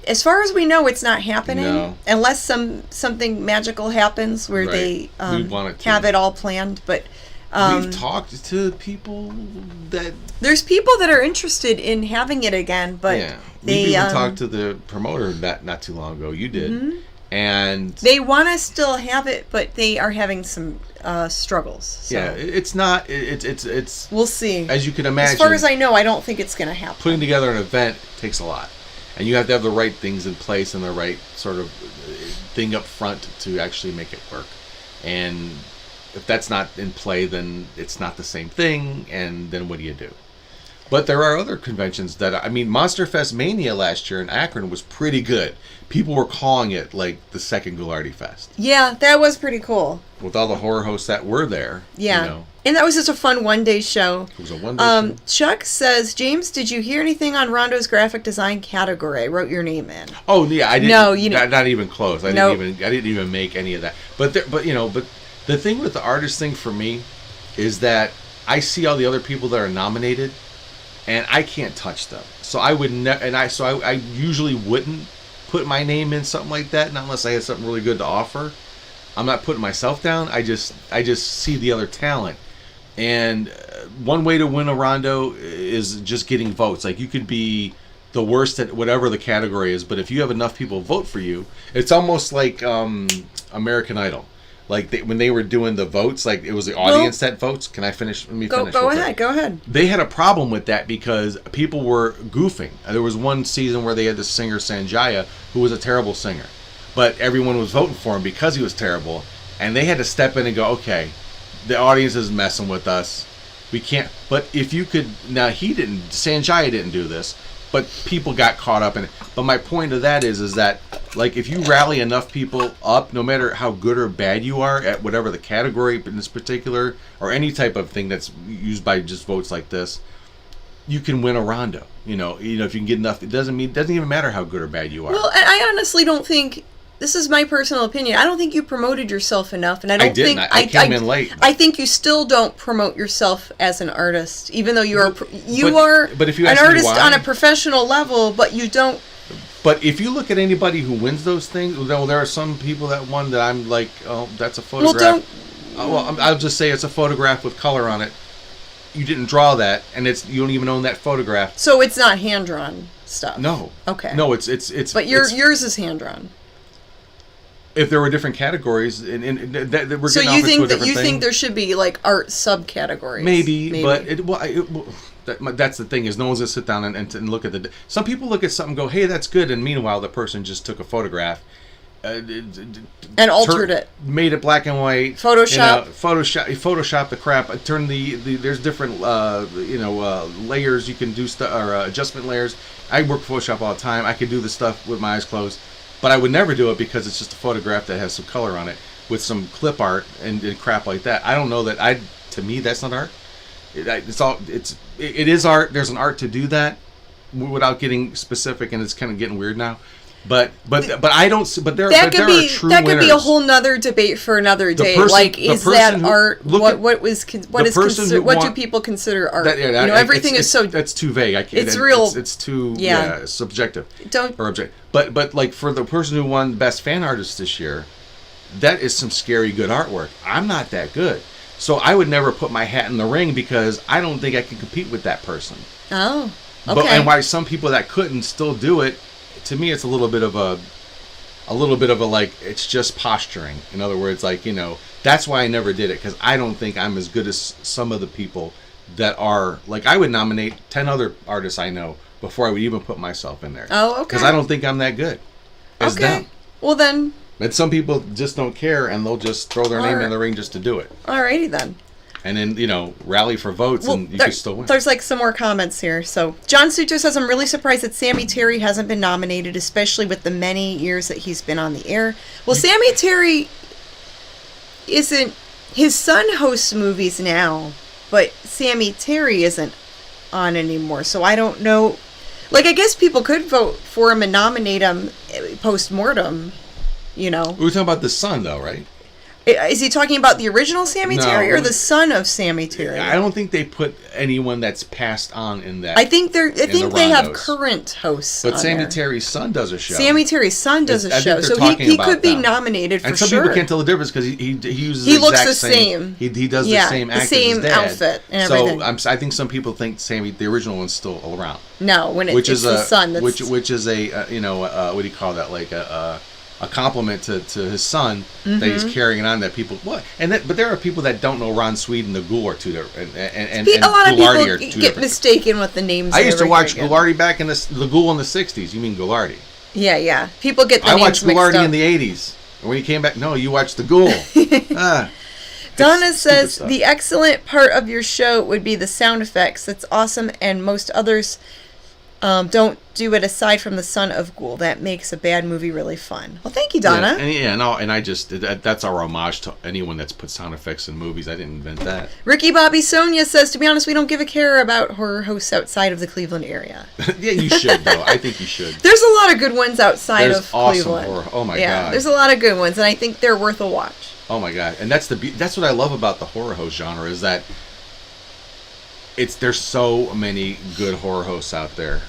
As far as we know, it's not happening. No. Unless something magical happens where they have it all planned. But we've talked to people that... There's people that are interested in having it again, but we even talked to the promoter not too long ago. You did. Mm-hmm. And... They want to still have it, but they are having some struggles. So. Yeah, it's not... It's we'll see. As you can imagine... As far as I know, I don't think it's going to happen. Putting together an event takes a lot. And you have to have the right things in place and the right sort of thing up front to actually make it work. And if that's not in play, then it's not the same thing, and then what do you do? But there are other conventions Monster Fest Mania last year in Akron was pretty good. People were calling it like the second Ghoulardi Fest. Yeah, that was pretty cool. With all the horror hosts that were there. Yeah. And that was just a fun one-day show. It was a one-day show. Chuck says, James, did you hear anything on Rondo's graphic design category? I wrote your name in. Oh, yeah, I didn't. No, you know. Not even close. I didn't even make any of that. But the thing with the artist thing for me is that I see all the other people that are nominated, and I can't touch them. So I would I usually wouldn't put my name in something like that, not unless I had something really good to offer. I'm not putting myself down. I just see the other talent. And one way to win a Rondo is just getting votes. Like, you could be the worst at whatever the category is, but if you have enough people vote for you, it's almost like American Idol. Like, when they were doing the votes, like, it was the audience that votes. Can I finish? Let me finish. Go ahead. They had a problem with that because people were goofing. There was one season where they had the singer Sanjaya, who was a terrible singer. But everyone was voting for him because he was terrible. And they had to step in and go, okay, the audience is messing with us. We can't. But if you could, now Sanjaya didn't do this, but people got caught up in it. But my point of that is that, like, if you rally enough people up, no matter how good or bad you are at whatever the category in this particular, or any type of thing that's used by just votes like this, you can win a Rondo. If you can get enough, it doesn't even matter how good or bad you are. Well, I honestly don't think. This is my personal opinion. I don't think you promoted yourself enough, and I didn't. I came in late. I think you still don't promote yourself as an artist, even though you are but if you an ask me artist why, on a professional level, but you don't. But if you look at anybody who wins those things, there are some people that won that I'm like, oh, that's a photograph. I'll just say it's a photograph with color on it. you didn't draw that, and you don't even own that photograph. So it's not hand drawn stuff. No. Okay. No, it's. But yours is hand drawn. If there were different categories, and that we're so getting you off think into a that different you thing. think there should be like art subcategories? Maybe. But that's the thing is no one's gonna sit down and look at the. Some people look at something and go, hey, that's good, and meanwhile the person just took a photograph. And altered it, made it black and white. Photoshop the crap. Turn the there's different layers you can do stuff or adjustment layers. I work Photoshop all the time. I could do the stuff with my eyes closed, but I would never do it because it's just a photograph that has some color on it with some clip art and crap like that. I don't know that to me that's not art. It is art. There's an art to do that without getting specific, and it's kind of getting weird now. But I don't. But there are true winners. That could be a whole nother debate for another day. Is that art? What do people consider art? Everything is so. That's too vague. It's real. It's too subjective. Or objective. But like for the person who won Best Fan Artist this year, that is some scary good artwork. I'm not that good, so I would never put my hat in the ring because I don't think I can compete with that person. Oh, okay. And why some people that couldn't still do it. To me, it's a little bit of a like it's just posturing. In other words, that's why I never did it because I don't think I'm as good as some of the people that are like I would nominate 10 other artists I know before I would even put myself in there. Oh, okay. Because I don't think I'm that good as them. Well then. But some people just don't care and they'll just throw their name in the ring just to do it. Alrighty then. And then, rally for votes and you can still win. There's some more comments here. So, John Suter says, I'm really surprised that Sammy Terry hasn't been nominated, especially with the many years that he's been on the air. Well, Sammy Terry isn't... His son hosts movies now, but Sammy Terry isn't on anymore. So, I don't know... I guess people could vote for him and nominate him post-mortem, We're talking about the son, though, right? Is he talking about the original Sammy Terry or the son of Sammy Terry? I don't think they put anyone that's passed on in that. I think they have current hosts. But Sammy Terry's son does a show. Sammy Terry's son does a show, so he could be nominated for sure. And some people can't tell the difference because he uses he looks the same. He does the same act, the same outfit and everything. So I think some people think the original one's still around. No, it's the son. Which is a what do you call that? Like a compliment to his son that he's carrying on. That people but there are people that don't know Ron Sweet and the Ghoul are two different, and a lot of Goulardi people get mistaken with the names. I used to watch Goulardi back in the Ghoul in the '60s. You mean Goulardi? Yeah. People get the names mixed up. I watched Goulardi in the '80s. And when he came back, no, you watched the Ghoul. Donna says the excellent part of your show would be the sound effects. That's awesome, and most others don't do it aside from the son of Ghoul. That makes a bad movie really fun. Well, thank you, Donna. And I just that's our homage to anyone that's put sound effects in movies. I didn't invent that. Ricky Bobby Sonia says, to be honest, we don't give a care about horror hosts outside of the Cleveland area. Yeah, you should though. I think you should. There's a lot of good ones outside of awesome Cleveland. Horror. Oh my god. Yeah, there's a lot of good ones, and I think they're worth a watch. Oh my god, and that's what I love about the horror host genre is that there's so many good horror hosts out there.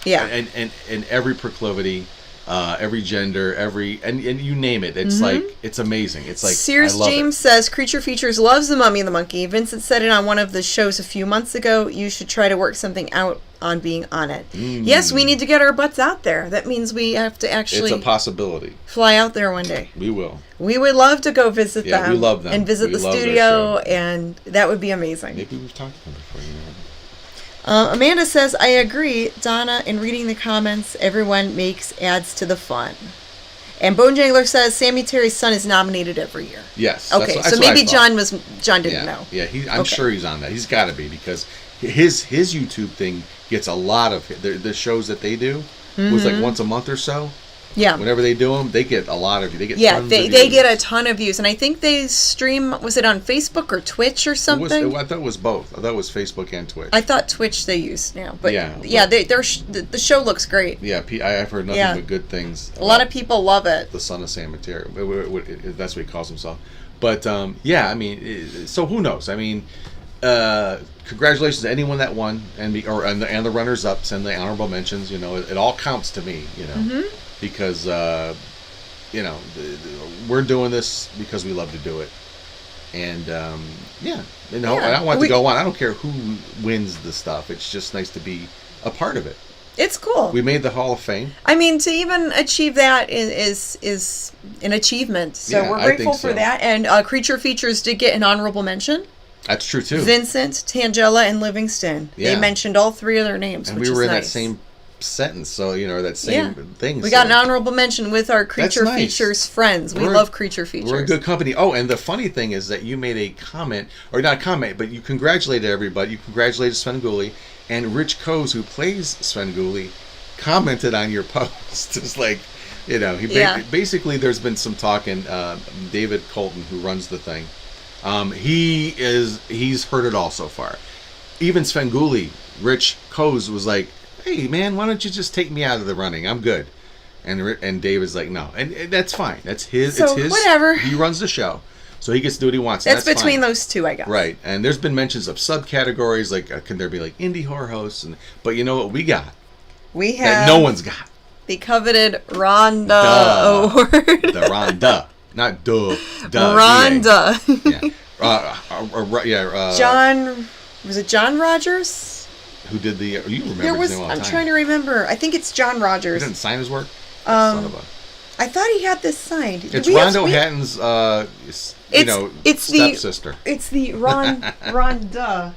Yeah, and every proclivity, every gender, and you name it. It's like it's amazing. It's like Sears James says Creature Features loves The Mummy and the Monkey. Vincent said it on one of the shows a few months ago. You should try to work something out on being on it. Yes, we need to get our butts out there. That means we have to actually. It's a possibility. Fly out there one day. We will. We would love to go visit them. Yeah, we love them. And visit the studio, and that would be amazing. Maybe we've talked to them before. Amanda says, I agree, Donna, in reading the comments, everyone adds to the fun. And Bone Jangler says, Sammy Terry's son is nominated every year. Yes. Okay, so maybe John didn't know. Yeah, I'm sure he's on that. He's got to be because his YouTube thing gets a lot of the shows that they do. Was like once a month or so. Yeah. Whenever they do them, they get a lot of. They get they get a ton of views, and I think they stream. Was it on Facebook or Twitch or something? I thought it was both. I thought it was Facebook and Twitch. I thought Twitch they use now, but the show looks great. Yeah, I've heard nothing but good things. A lot of people love it. The son of Sam Terry, that's what he calls himself. But I mean, so who knows? I mean, congratulations to anyone that won and the runners ups and the honorable mentions. It all counts to me. Because we're doing this because we love to do it, And yeah, you know, I want to go on. I don't care who wins the stuff. It's just nice to be a part of it. It's cool. We made the Hall of Fame. I mean, to even achieve that is an achievement. So Yeah, we're I grateful think for so. that. And Creature Features did get an honorable mention. That's true too. Vincent, Tangela, and Livingston. Yeah. They mentioned all three of their names, And which we were is in nice. that same sentence, so you know that same thing. We got an honorable mention with our Creature nice. Features friends. We love Creature Features. We're in good company. Oh, and the funny thing is that you made a comment, or not a comment, but you congratulated everybody. You congratulated Svengoolie, and Rich Coase, who plays Svengoolie, commented on your post. It's like, you know, basically there's been some talk, and David Colton, who runs the thing, he's heard it all so far. Even Svengoolie, Rich Coase was like, "Hey man, why don't you just take me out of the running? I'm good." And David's like, "No," and that's fine. That's his. So, it's his. whatever. He runs the show, so he gets to do what he wants. That's and between fine. those two, I guess. Right, and there's been mentions of subcategories, like can there be like indie horror hosts? But you know what we got? We have That no one's got. the coveted Rondo Award. The Ronda, not duh. Ronda. Yeah. John, was it John Rogers? Who did the? You remember his name all the I'm time. trying to remember. I think it's John He Rogers. didn't sign his work. Son of a. I thought he had this signed. It's Rondo Hatton's, stepsister. It's the Ronda.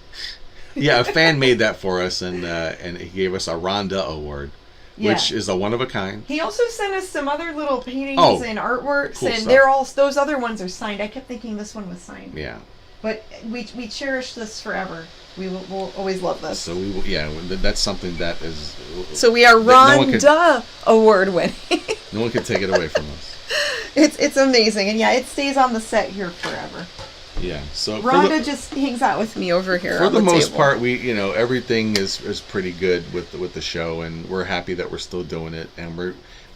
Yeah, a fan made that for us, and he gave us a Ronda Award, which is a one of a kind. He also sent us some other little paintings and artworks, cool and stuff. they're all those other ones are signed. I kept thinking this one was signed. Yeah. But we cherish this forever. We'll always love this. So that's something that is. So we are Ronda Award winning. No one can take it away from us. It's amazing, and it stays on the set here forever. Yeah. So Rhonda just hangs out with me over here. For on the most table. part, everything is pretty good with the show, and we're happy that we're still doing it, and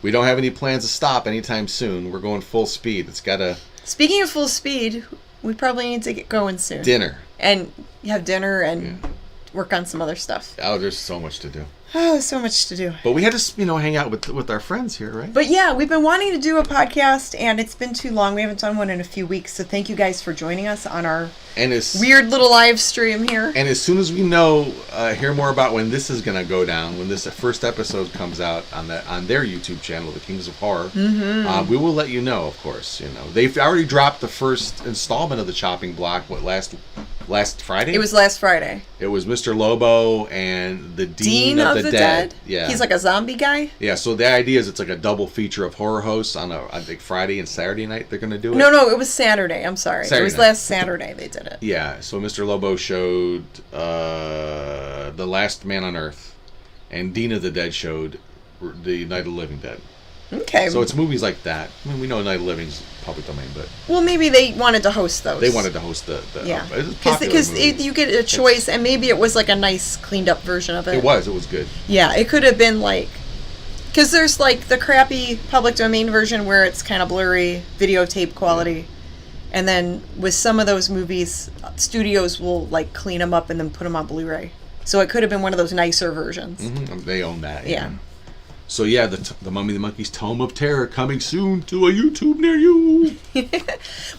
we don't have any plans to stop anytime soon. We're going full speed. It's gotta. Speaking of full speed, we probably need to get going soon. Dinner. And have dinner and work on some other stuff. Oh, there's so much to do. Oh, so much to do. But we had to, hang out with our friends here, right? But yeah, we've been wanting to do a podcast, and it's been too long. We haven't done one in a few weeks, so thank you guys for joining us on our weird little live stream here. And as soon as we hear more about when this is going to go down, when this first episode comes out on their YouTube channel, The Kings of Horror, we will let you know, of course. They've already dropped the first installment of the chopping block, last Friday? It was last Friday. It was Mr. Lobo and the Dean of the Dead. Yeah. He's like a zombie guy? Yeah, so the idea is it's like a double feature of horror hosts on I think Friday and Saturday night they're going to do it. No, it was Saturday. I'm sorry. It was last Saturday they did it. Yeah, so Mr. Lobo showed The Last Man on Earth, and Dean of the Dead showed The Night of the Living Dead. Okay. So it's movies like that. I mean, we know Night of the Living's public domain, but... Well, maybe they wanted to host those. They wanted to host the yeah. Because you get a choice, and maybe it was like a nice, cleaned-up version of it. It was good. Yeah, it could have been like... Because there's like the crappy public domain version where it's kind of blurry, videotape quality. And then with some of those movies, studios will like clean them up and then put them on Blu-ray. So it could have been one of those nicer versions. Mm-hmm. They own that. Yeah. So yeah, the Mummy and the Monkey's Tome of Terror coming soon to a YouTube near you.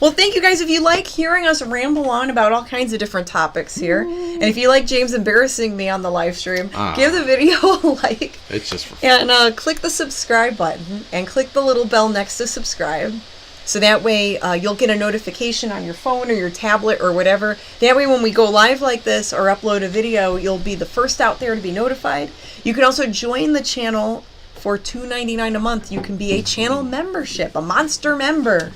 Well, thank you guys. If you like hearing us ramble on about all kinds of different topics here, and if you like James embarrassing me on the live stream, give the video a like. It's just for fun. And click the subscribe button and click the little bell next to subscribe. So that way you'll get a notification on your phone or your tablet or whatever. That way when we go live like this or upload a video, you'll be the first out there to be notified. You can also join the channel for $2.99 a month. You can be a channel membership, a monster member.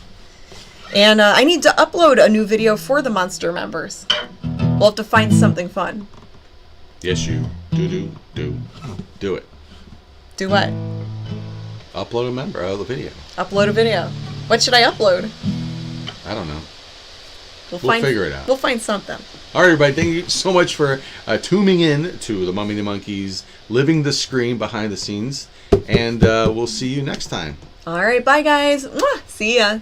And I need to upload a new video for the monster members. We'll have to find something fun. Yes, you do it. Do what? Upload a member of the video. Upload a video. What should I upload? I don't know. We'll figure it out. We'll find something. All right, everybody. Thank you so much for tuning in to the Mummy and the Monkeys, living the screen behind the scenes. And we'll see you next time. All right. Bye, guys. Mwah. See ya.